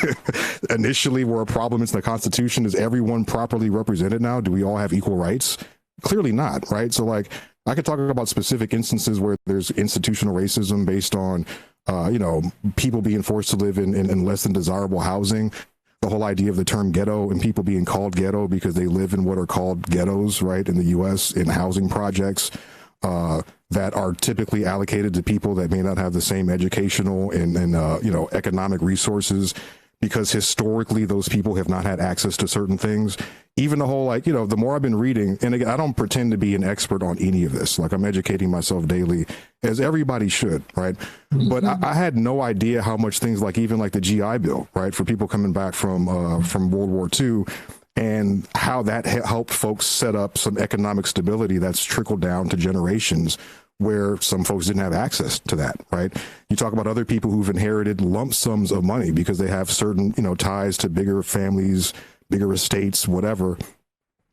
initially were a problem in the Constitution, is everyone properly represented now? Do we all have equal rights? Clearly not, right? So, like, I could talk about specific instances where there's institutional racism based on, people being forced to live in less than desirable housing. The whole idea of the term ghetto and people being called ghetto because they live in what are called ghettos, right, in the U.S. in housing projects. that are typically allocated to people that may not have the same educational and economic resources, because historically those people have not had access to certain things. Even the whole, the more I've been reading, and again, I don't pretend to be an expert on any of this. Like, I'm educating myself daily, as everybody should, right? But I had no idea how much things like even like the GI Bill, right, for people coming back from World War II, and how that helped folks set up some economic stability that's trickled down to generations where some folks didn't have access to that, right? You talk about other people who've inherited lump sums of money because they have certain, ties to bigger families, bigger estates, whatever.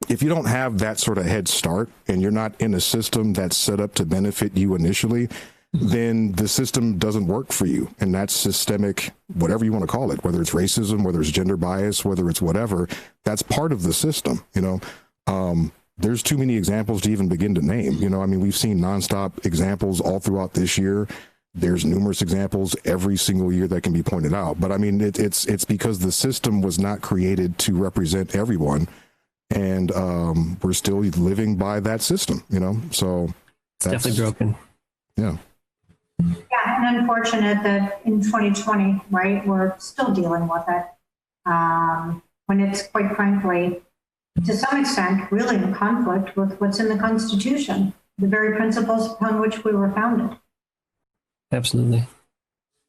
If you don't have that sort of head start and you're not in a system that's set up to benefit you initially, then the system doesn't work for you. And that's systemic, whatever you want to call it, whether it's racism, whether it's gender bias, whether it's whatever, that's part of the system, There's too many examples to even begin to name. We've seen nonstop examples all throughout this year. There's numerous examples every single year that can be pointed out. But it's because the system was not created to represent everyone. And we're still living by that system, So it's definitely broken. Yeah. Yeah, and unfortunate that in 2020, right, we're still dealing with it. When it's quite frankly, to some extent, really in conflict with what's in the Constitution, the very principles upon which we were founded. Absolutely.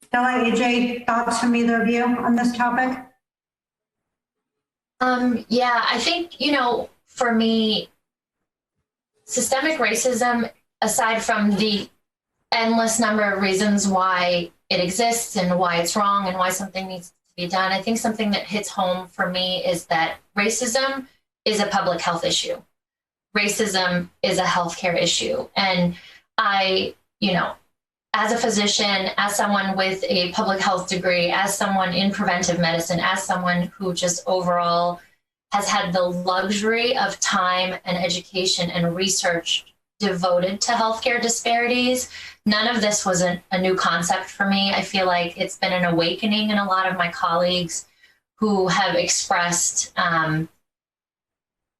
Stella, AJ, thoughts from either of you on this topic? Yeah, I think, for me, systemic racism, aside from the endless number of reasons why it exists and why it's wrong and why something needs to be done, I think something that hits home for me is that racism is a public health issue. Racism is a healthcare issue. And I, as a physician, as someone with a public health degree, as someone in preventive medicine, as someone who just overall has had the luxury of time and education and research devoted to healthcare disparities, none of this was a new concept for me. I feel like it's been an awakening in a lot of my colleagues who have expressed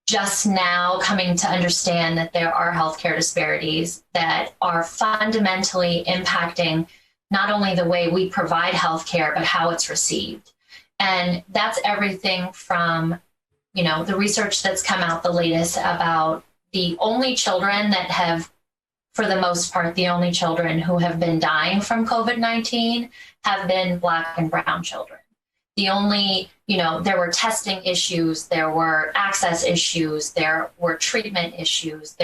just now coming to understand that there are healthcare disparities that are fundamentally impacting not only the way we provide healthcare, but how it's received. And that's everything from, the research that's come out the latest about the only children that have, for the most part, the only children who have been dying from COVID-19 have been Black and brown children. The only, there were testing issues, there were access issues, there were treatment issues,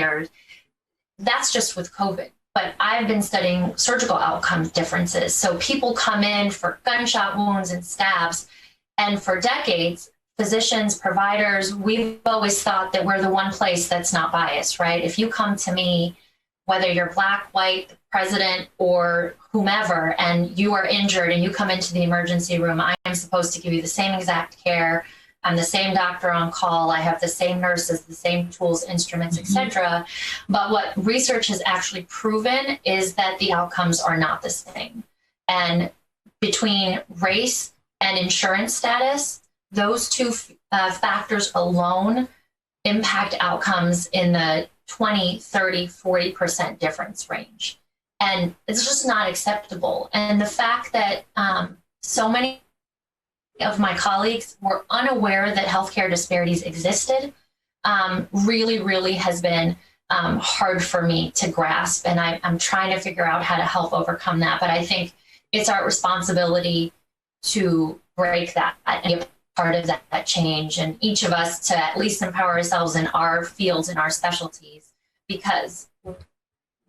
that's just with COVID. But I've been studying surgical outcome differences. So people come in for gunshot wounds and stabs, and for decades, physicians, providers, we've always thought that we're the one place that's not biased, right? If you come to me, whether you're Black, white, president, or whomever, and you are injured and you come into the emergency room, I am supposed to give you the same exact care. I'm the same doctor on call. I have the same nurses, the same tools, instruments, etc. But what research has actually proven is that the outcomes are not the same. And between race and insurance status, those two factors alone impact outcomes in the 20, 30, 40% difference range. And it's just not acceptable. And the fact that so many of my colleagues were unaware that healthcare disparities existed really, really has been hard for me to grasp. And I'm trying to figure out how to help overcome that. But I think it's our responsibility to break that and be a part of that change. And each of us to at least empower ourselves in our fields and our specialties, because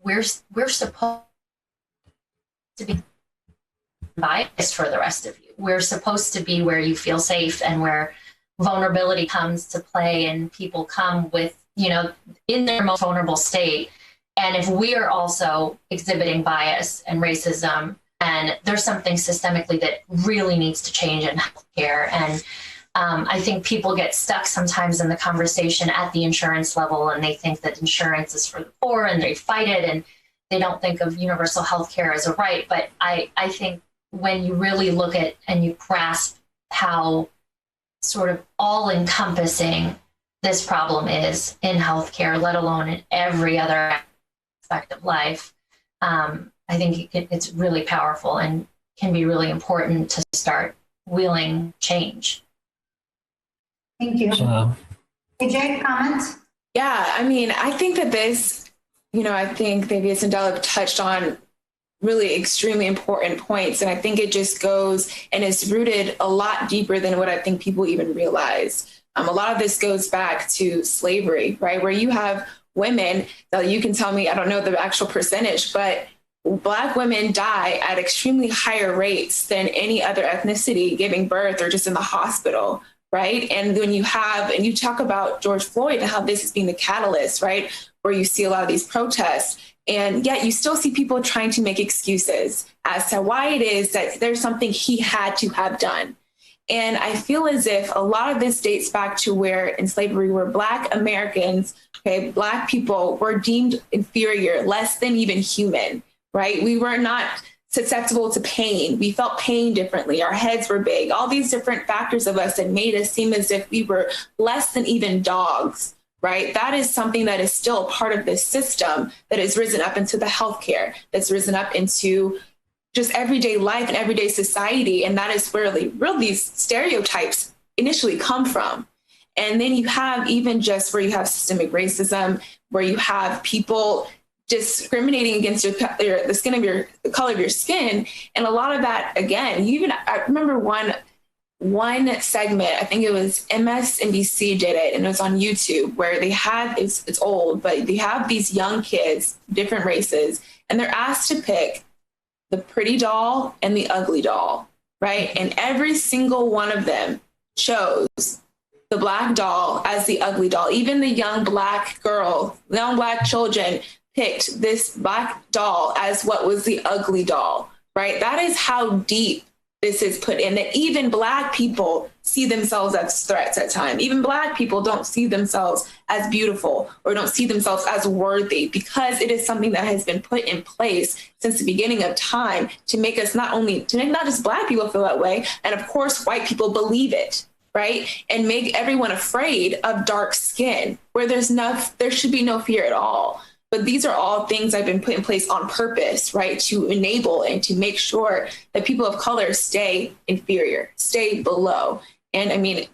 we're supposed to be biased for the rest of you. We're supposed to be where you feel safe and where vulnerability comes to play, and people come with, in their most vulnerable state. And if we are also exhibiting bias and racism, and there's something systemically that really needs to change in healthcare. And I think people get stuck sometimes in the conversation at the insurance level, and they think that insurance is for the poor and they fight it, and they don't think of universal healthcare as a right. But I think when you really look at and you grasp how sort of all-encompassing this problem is in healthcare, let alone in every other aspect of life, I think it's really powerful and can be really important to start wheeling change. Thank you. AJ, comments? Yeah, I mean, I think that this, I think maybe Sandela touched on really extremely important points. And I think it just goes and is rooted a lot deeper than what I think people even realize. A lot of this goes back to slavery, right? Where you have women that you can tell me, I don't know the actual percentage, but Black women die at extremely higher rates than any other ethnicity giving birth or just in the hospital, right? And when you talk about George Floyd and how this is being the catalyst, right? Where you see a lot of these protests, and yet you still see people trying to make excuses as to why it is that there's something he had to have done. And I feel as if a lot of this dates back to where in slavery, where Black Americans, Black people were deemed inferior, less than even human, right? We were not susceptible to pain. We felt pain differently. Our heads were big. All these different factors of us that made us seem as if we were less than even dogs. Right? That is something that is still a part of this system that has risen up into the healthcare, that's risen up into just everyday life and everyday society. And that is where these stereotypes initially come from. And then you have even just where you have systemic racism, where you have people discriminating against the color of your skin. And a lot of that, again, I remember one segment, I think it was MSNBC did it, and it was on YouTube, where they had, it's old, but they have these young kids, different races, and they're asked to pick the pretty doll and the ugly doll, right? And every single one of them chose the Black doll as the ugly doll. Even the young Black children picked this Black doll as what was the ugly doll, right? That is how deep this is put in, that even Black people see themselves as threats at times. Even Black people don't see themselves as beautiful or don't see themselves as worthy, because it is something that has been put in place since the beginning of time to make us not just Black people feel that way, and of course, white people believe it, right? And make everyone afraid of dark skin, where there should be no fear at all. But these are all things that have been put in place on purpose, right, to enable and to make sure that people of color stay inferior, stay below. And I mean,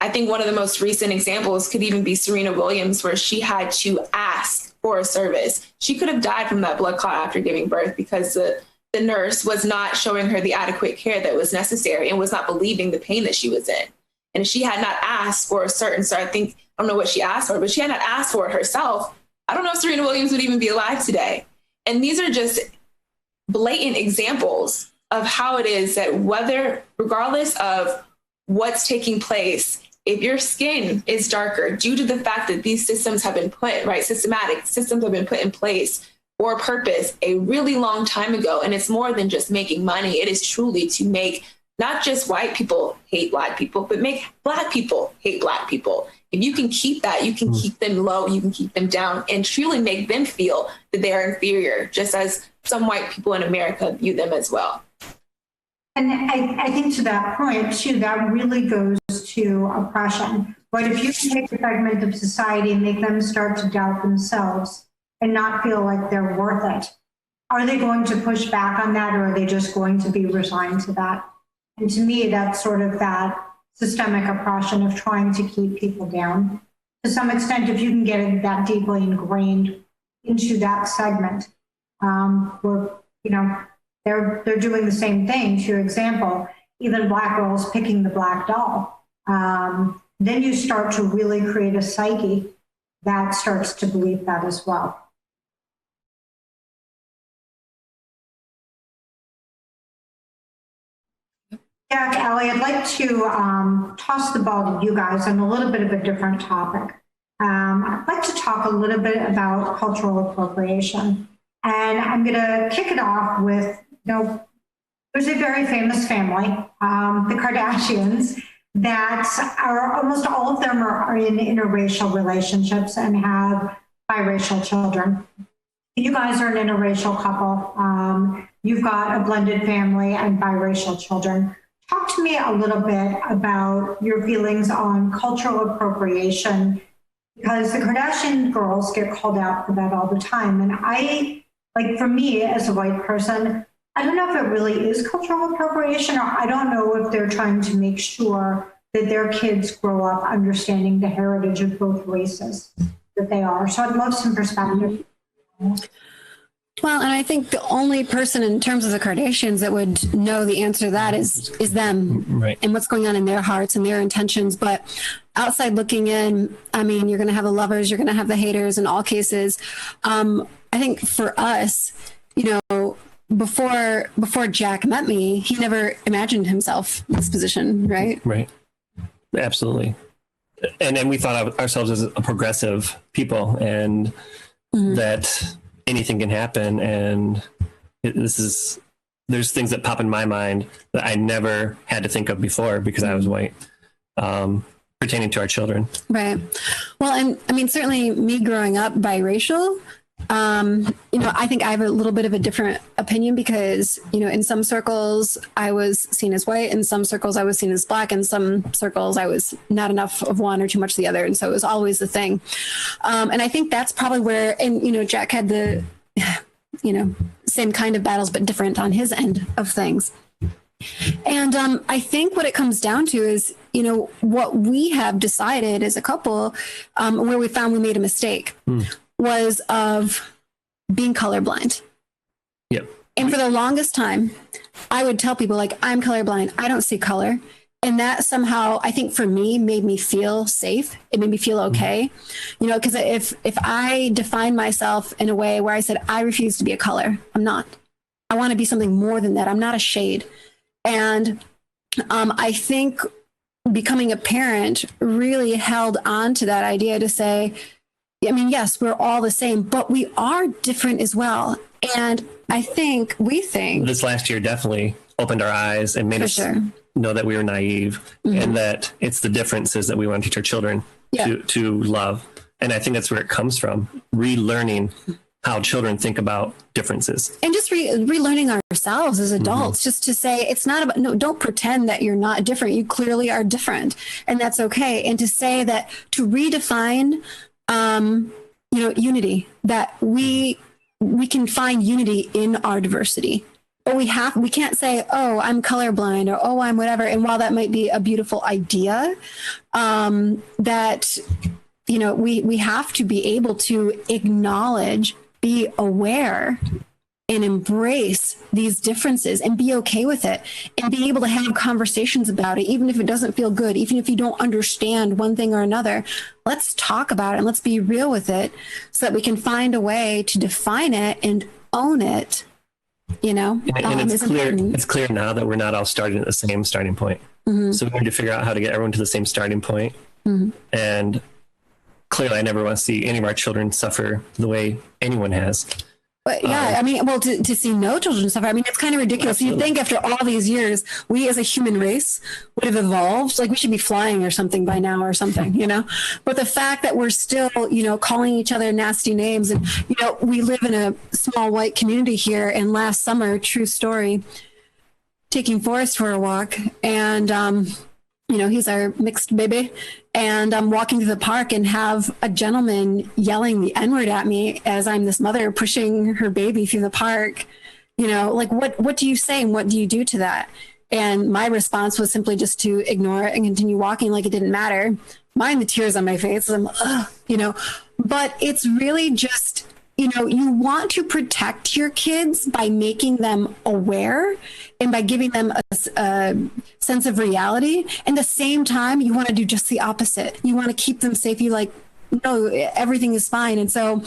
I think one of the most recent examples could even be Serena Williams, where she had to ask for a service. She could have died from that blood clot after giving birth because the nurse was not showing her the adequate care that was necessary and was not believing the pain that she was in. And if she had not asked for I don't know what she asked for, but she had not asked for it herself, I don't know if Serena Williams would even be alive today. And these are just blatant examples of how it is that regardless of what's taking place, if your skin is darker due to the fact that these systems have been systematic systems have been put in place for a purpose a really long time ago. And it's more than just making money. It is truly to make not just white people hate Black people, but make Black people hate Black people. If you can keep that, you can keep them low, you can keep them down, and truly make them feel that they are inferior, just as some white people in America view them as well. And I think to that point, too, that really goes to oppression. But if you take a segment of society and make them start to doubt themselves and not feel like they're worth it, are they going to push back on that, or are they just going to be resigned to that? And to me, that's sort of that systemic oppression of trying to keep people down. To some extent, if you can get it that deeply ingrained into that segment, where, they're doing the same thing. To your example, even Black girls picking the Black doll, then you start to really create a psyche that starts to believe that as well. Jack, Allie, I'd like to toss the ball to you guys on a little bit of a different topic. I'd like to talk a little bit about cultural appropriation. And I'm going to kick it off with, there's a very famous family, the Kardashians, that are almost all of them are in interracial relationships and have biracial children. You guys are an interracial couple. You've got a blended family and biracial children. Talk to me a little bit about your feelings on cultural appropriation because the Kardashian girls get called out for that all the time. And for me as a white person, I don't know if it really is cultural appropriation, or I don't know if they're trying to make sure that their kids grow up understanding the heritage of both races that they are. So I'd love some perspective. Well, and I think the only person in terms of the Kardashians that would know the answer to that is them, right? And what's going on in their hearts and their intentions. But outside looking in, I mean, you're going to have the lovers, you're going to have the haters in all cases. I think for us, you know, before Jack met me, he never imagined himself in this position, right? Right. Absolutely. And then we thought of ourselves as a progressive people, and that anything can happen. And there's things that pop in my mind that I never had to think of before because I was white, pertaining to our children. Right. Well, and I mean, certainly me growing up biracial, you know, I think I have a little bit of a different opinion because, you know, in some circles I was seen as white, in some circles I was seen as black, in some circles I was not enough of one or too much of the other. And so it was always the thing. And I think that's probably where, and, you know, Jack had the, you know, same kind of battles, but different on his end of things. And I think what it comes down to is, you know, what we have decided as a couple, where we found we made a mistake was of being colorblind. Yep. And for the longest time, I would tell people, like, I'm colorblind. I don't see color. And that somehow, I think for me, made me feel safe. It made me feel okay. You know, because if I define myself in a way where I said, I refuse to be a color, I'm not. I want to be something more than that. I'm not a shade. And I think becoming a parent really held on to that idea to say, I mean, yes, we're all the same, but we are different as well. And we think this last year definitely opened our eyes and made us know that we were naive, and that it's the differences that we want to teach our children to love. And I think that's where it comes from, relearning how children think about differences. And just relearning ourselves as adults, just to say, it's not about, no, don't pretend that you're not different. You clearly are different, and that's okay. And to say that, to redefine, you know, unity, that we can find unity in our diversity, but we can't say, oh, I'm colorblind, or, oh, I'm whatever. And while that might be a beautiful idea, that, you know, we have to be able to acknowledge, be aware, and embrace these differences and be okay with it, and be able to have conversations about it, even if it doesn't feel good, even if you don't understand one thing or another. Let's talk about it and let's be real with it so that we can find a way to define it and own it, you know? And it's clear now that we're not all starting at the same starting point. So we need to figure out how to get everyone to the same starting point. And clearly I never want to see any of our children suffer the way anyone has. But yeah, I mean, well, to see no children suffer, I mean, it's kind of ridiculous. You'd think after all these years, we as a human race would have evolved. Like, we should be flying or something by now or something, you know? But the fact that we're still, you know, calling each other nasty names, and, you know, we live in a small white community here. And last summer, true story, taking Forrest for a walk, and, you know, he's our mixed baby. And I'm walking through the park and have a gentleman yelling the N-word at me as I'm this mother pushing her baby through the park. You know, like, what do you say and what do you do to that? And my response was simply just to ignore it and continue walking like it didn't matter. Mind the tears on my face. I'm, you know, but it's really just, you know, you want to protect your kids by making them aware and by giving them a sense of reality. And at the same time, you want to do just the opposite. You want to keep them safe. You like, no, everything is fine. And so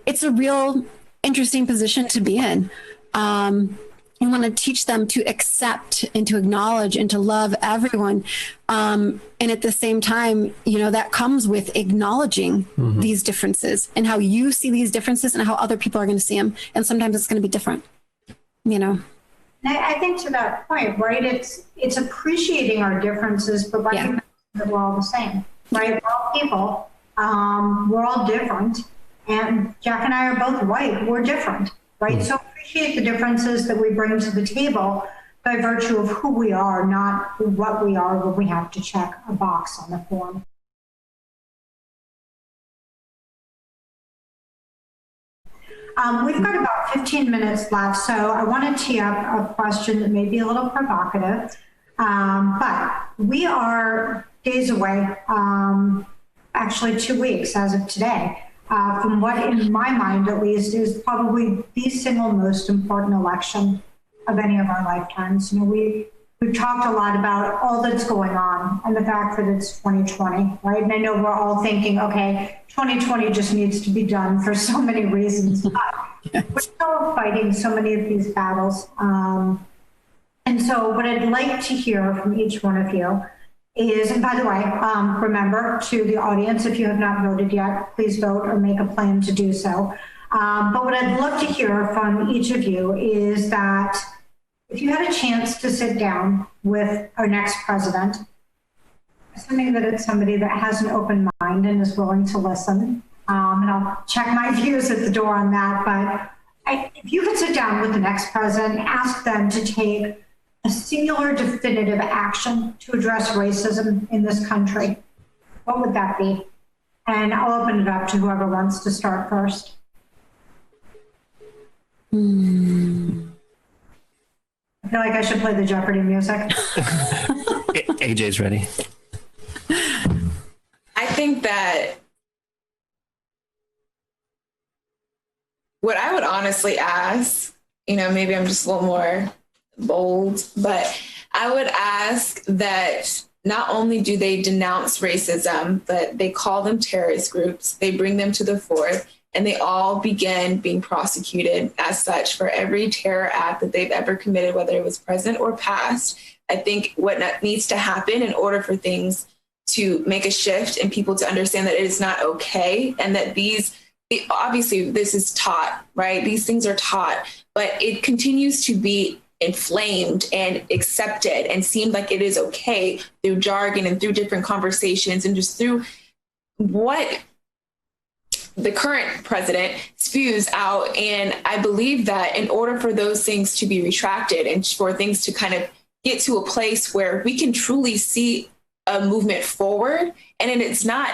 it's a real interesting position to be in. You want to teach them to accept and to acknowledge and to love everyone. And at the same time, you know, that comes with acknowledging these differences and how you see these differences and how other people are going to see them. And sometimes it's going to be different, you know. I think to that point, right, it's appreciating our differences, but recognizing that we're all the same, right? We're all people. We're all different. And Jack and I are both white. We're different, right? So appreciate the differences that we bring to the table by virtue of who we are, not what we are when we have to check a box on the form. We've got about 15 minutes left, so I want to tee up a question that may be a little provocative, but we are days away, actually 2 weeks as of today, from what in my mind at least is probably the single most important election of any of our lifetimes. You know, we've talked a lot about all that's going on and the fact that it's 2020, right? And I know we're all thinking, okay, 2020 just needs to be done for so many reasons, but we're still fighting so many of these battles. And so what I'd like to hear from each one of you is, and by the way, remember to the audience, if you have not voted yet, please vote or make a plan to do so. But what I'd love to hear from each of you is that if you had a chance to sit down with our next president, assuming that it's somebody that has an open mind and is willing to listen, and I'll check my views at the door on that, but if you could sit down with the next president, ask them to take a singular definitive action to address racism in this country, what would that be? And I'll open it up to whoever wants to start first. I feel like I should play the Jeopardy music. AJ's ready. I think that what I would honestly ask, you know, maybe I'm just a little more bold, but I would ask that not only do they denounce racism, but they call them terrorist groups, they bring them to the fore, and they all begin being prosecuted as such for every terror act that they've ever committed, whether it was present or past. I think what needs to happen in order for things to make a shift and people to understand that it is not okay, and that obviously this is taught, right? These things are taught, but it continues to be inflamed and accepted and seemed like it is okay through jargon and through different conversations and just through what the current president spews out. And I believe that in order for those things to be retracted and for things to kind of get to a place where we can truly see a movement forward, and it's not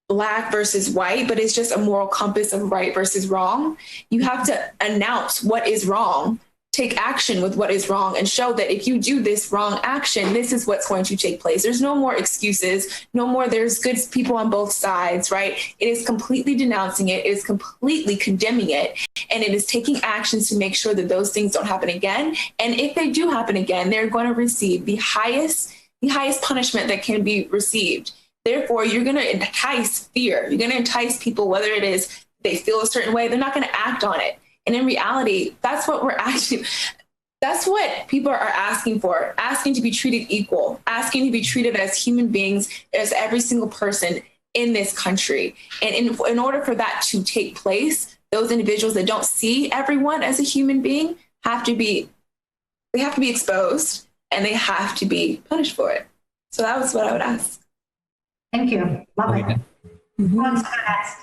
Black versus white, but it's just a moral compass of right versus wrong, you have to announce what is wrong, take action with what is wrong, and show that if you do this wrong action, this is what's going to take place. There's no more excuses, no more there's good people on both sides, right? It is completely denouncing it, it is completely condemning it, and it is taking actions to make sure that those things don't happen again. And if they do happen again, they're going to receive the highest punishment that can be received. Therefore, you're going to entice fear. You're going to entice people, whether it is they feel a certain way, they're not going to act on it. And in reality, that's what people are asking for, asking to be treated equal, asking to be treated as human beings, as every single person in this country. And in order for that to take place, those individuals that don't see everyone as a human being have to be exposed, and they have to be punished for it. So that was what I would ask. Thank you. Love it. Who wants to go next?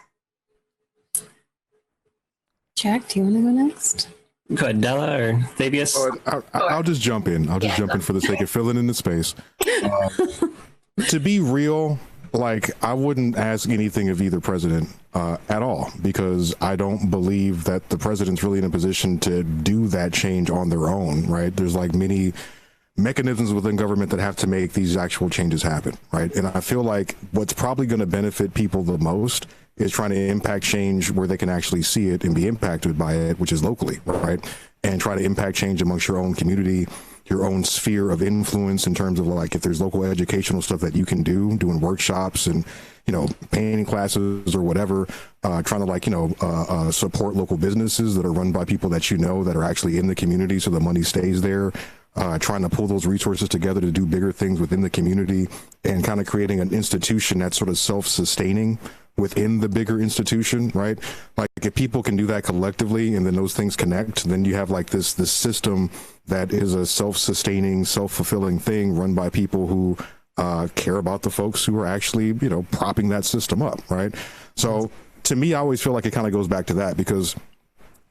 Jack, do you want to go next? Go ahead, Della or Fabius. I'll just jump in. I'll just jump in for the sake of filling in the space. To be real, like, I wouldn't ask anything of either president at all, because I don't believe that the president's really in a position to do that change on their own, right? There's like many mechanisms within government that have to make these actual changes happen, right? And I feel like what's probably going to benefit people the most is trying to impact change where they can actually see it and be impacted by it, which is locally, right? And try to impact change amongst your own community, your own sphere of influence, in terms of like if there's local educational stuff that you can do, doing workshops and, you know, painting classes or whatever, trying to like, you know, support local businesses that are run by people that you know that are actually in the community so the money stays there. Trying to pull those resources together to do bigger things within the community, and kind of creating an institution that's sort of self-sustaining within the bigger institution, right? Like if people can do that collectively and then those things connect, then you have like this system that is a self-sustaining, self-fulfilling thing run by people who care about the folks who are actually, you know, propping that system up, right? So to me, I always feel like it kind of goes back to that, because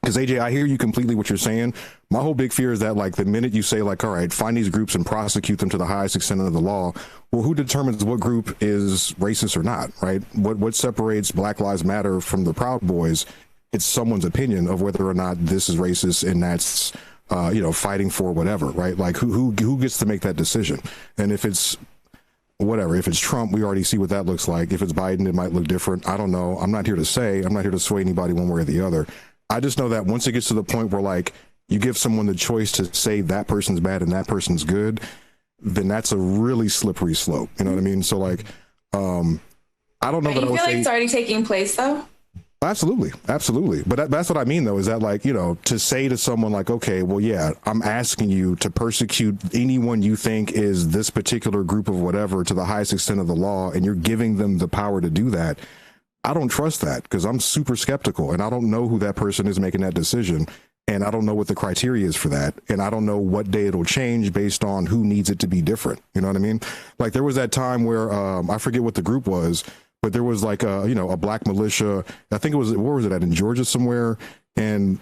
AJ, I hear you completely what you're saying. My whole big fear is that like the minute you say like, all right, find these groups and prosecute them to the highest extent of the law, well, who determines what group is racist or not, right? What separates Black Lives Matter from the Proud Boys it's someone's opinion of whether or not this is racist and that's, fighting for whatever, right? Like who gets to make that decision? And if it's whatever, if it's Trump, we already see what that looks like. If it's Biden, it might look different. I don't know. I'm not here to sway anybody one way or the other. I just know that once it gets to the point where like you give someone the choice to say that person's bad and that person's good, then that's a really slippery slope. You know what I mean? So like, I don't know. Do you feel like it's already taking place though? Absolutely. But that's what I mean, though, is that like, to say to someone like, OK, well, yeah, I'm asking you to persecute anyone you think is this particular group of whatever to the highest extent of the law. And you're giving them the power to do that. I don't trust that because I'm super skeptical and I don't know who that person is making that decision. And I don't know what the criteria is for that. And I don't know what day it'll change based on who needs it to be different. You know what I mean? Like there was that time where I forget what the group was, but there was like a black militia. I think it was, where was it at, in Georgia somewhere? And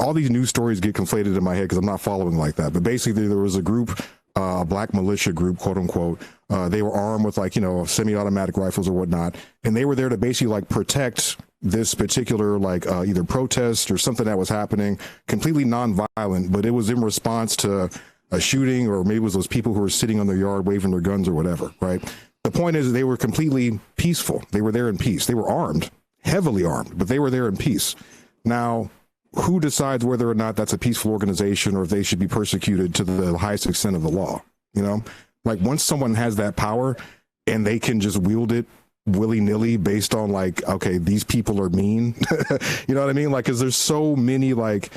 all these news stories get conflated in my head because I'm not following like that. But basically there was a group, a black militia group, quote unquote. They were armed with like, semi-automatic rifles or whatnot. And they were there to basically like protect this particular like either protest or something that was happening, completely nonviolent, but it was in response to a shooting, or maybe it was those people who were sitting on their yard waving their guns or whatever, right? The point is they were completely peaceful. They were there in peace. They were armed, heavily armed, but they were there in peace. Now, who decides whether or not that's a peaceful organization or if they should be persecuted to the highest extent of the law? Like once someone has that power and they can just wield it willy-nilly based on like, okay, these people are mean. You know what I mean? Like, because there's so many, like,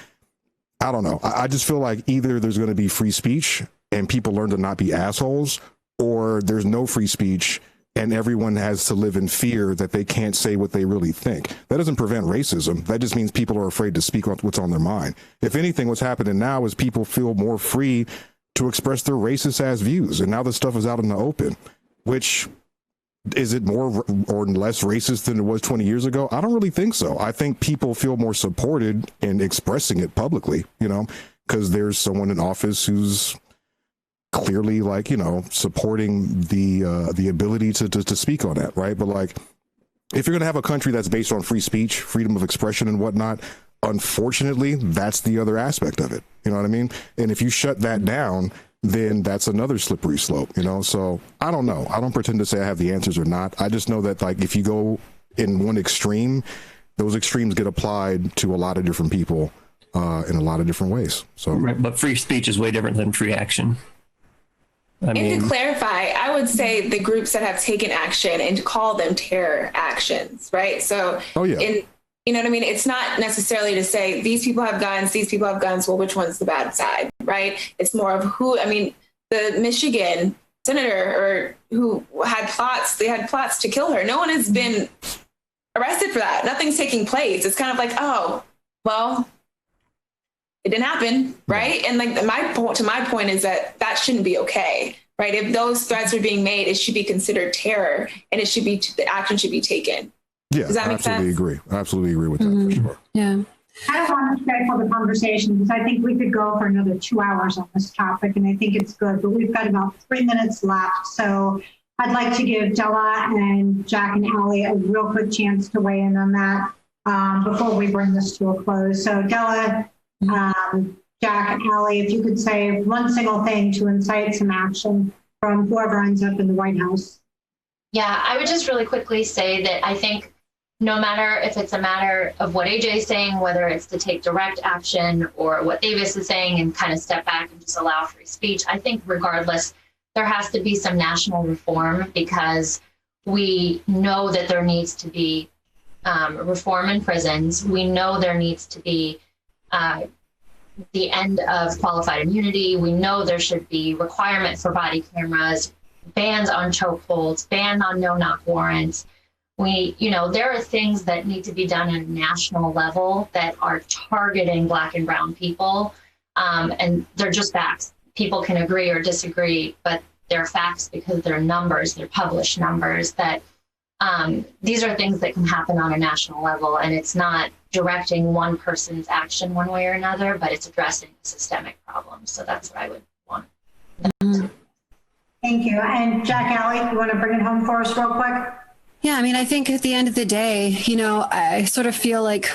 I don't know. I just feel like either there's going to be free speech and people learn to not be assholes, or there's no free speech and everyone has to live in fear that they can't say what they really think. That doesn't prevent racism. That just means people are afraid to speak what's on their mind. If anything, what's happening now is people feel more free to express their racist ass views. And now this stuff is out in the open, which is it more or less racist than it was 20 years ago? I don't really think so. I think people feel more supported in expressing it publicly, because there's someone in office who's clearly like, supporting the ability to speak on that. Right. But like, if you're going to have a country that's based on free speech, freedom of expression and whatnot, unfortunately, that's the other aspect of it. You know what I mean? And if you shut that down, then that's another slippery slope, So I don't know. I don't pretend to say I have the answers or not. I just know that like, if you go in one extreme, those extremes get applied to a lot of different people in a lot of different ways. So, right, but free speech is way different than free action. And to clarify, I would say the groups that have taken action and call them terror actions, right? So, you know what I mean? It's not necessarily to say these people have guns, well, which one's the bad side, right? It's more of the Michigan senator who had plots to kill her. No one has been arrested for that. Nothing's taking place. It's kind of like, oh, well, it didn't happen, right? And like my point is that shouldn't be okay, right? If those threats are being made, it should be considered terror, and the action should be taken. Yeah, does that make sense? Absolutely agree with that for sure. Yeah. I don't want to stifle the conversation because I think we could go for another 2 hours on this topic, and I think it's good. But we've got about 3 minutes left, so I'd like to give Della and Jack and Allié a real quick chance to weigh in on that before we bring this to a close. So Della. Jack and Allié, if you could say one single thing to incite some action from whoever ends up in the White House. Yeah, I would just really quickly say that I think no matter if it's a matter of what AJ is saying, whether it's to take direct action or what Davis is saying and kind of step back and just allow free speech, I think regardless, there has to be some national reform, because we know that there needs to be reform in prisons. We know there needs to be the end of qualified immunity. We know there should be requirement for body cameras, bans on chokeholds, ban on no-knock warrants. There are things that need to be done at a national level that are targeting Black and brown people. And they're just facts. People can agree or disagree, but they're facts because they're numbers, they're published numbers that these are things that can happen on a national level, and it's not directing one person's action one way or another, but it's addressing a systemic problem. So that's what I would want. Thank you. And Jack, Allié, you want to bring it home for us real quick? Yeah, I mean, I think at the end of the day, I sort of feel like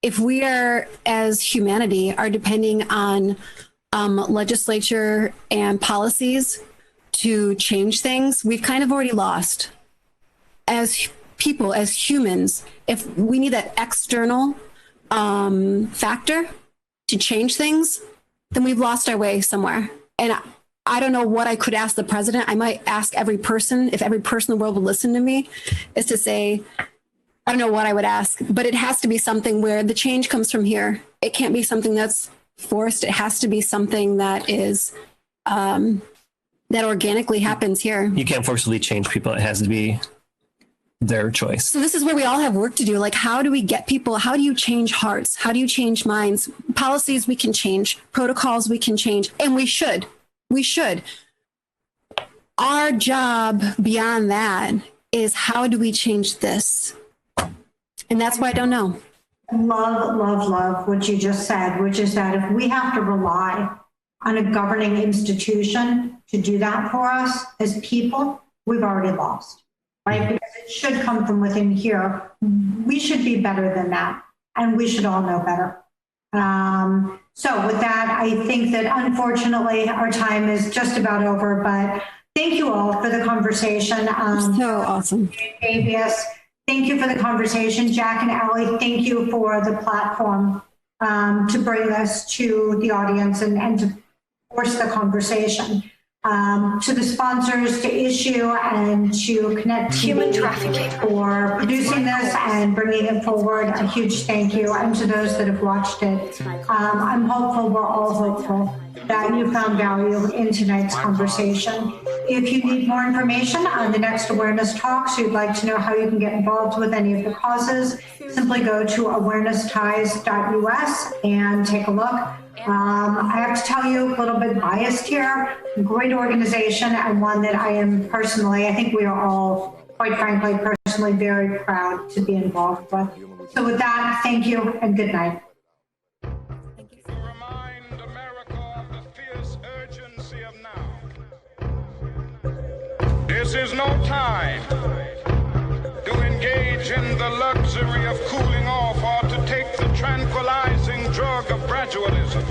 if we are, as humanity, are depending on legislature and policies to change things, we've kind of already lost. As people, as humans, if we need that external factor to change things, then we've lost our way somewhere. And I don't know what I could ask the president. I might ask every person, if every person in the world would listen to me, is to say, I don't know what I would ask, but it has to be something where the change comes from here. It can't be something that's forced. It has to be something that is, that organically happens here. You can't forcibly change people. It has to be their choice. So this is where we all have work to do. Like, how do we get people? How do you change hearts? How do you change minds? Policies we can change, protocols we can change, and we should. We should. Our job beyond that is, how do we change this? And that's why I don't know. Love what you just said, which is that if we have to rely on a governing institution to do that for us as people, we've already lost, right? Because it should come from within here. We should be better than that, and we should all know better. So with that, I think that unfortunately our time is just about over, but thank you all for the conversation. So awesome. Thank you for the conversation. Jack and Allié, thank you for the platform to bring this to the audience and to force the conversation. To the sponsors, to Issue, and to Connect Human Trafficking for producing this and bringing it forward. A huge thank you. And to those that have watched it, I'm hopeful, we're all hopeful, that you found value in tonight's conversation. If you need more information on the next awareness talks, you'd like to know how you can get involved with any of the causes, simply go to awarenessties.us and take a look. I have to tell you, a little bit biased here, great organization, and one that I am personally, I think we are all, quite frankly, personally very proud to be involved with. So with that, thank you and good night. This is no time to engage in the luxury of cooling off or to take the tranquilizing drug of gradualism.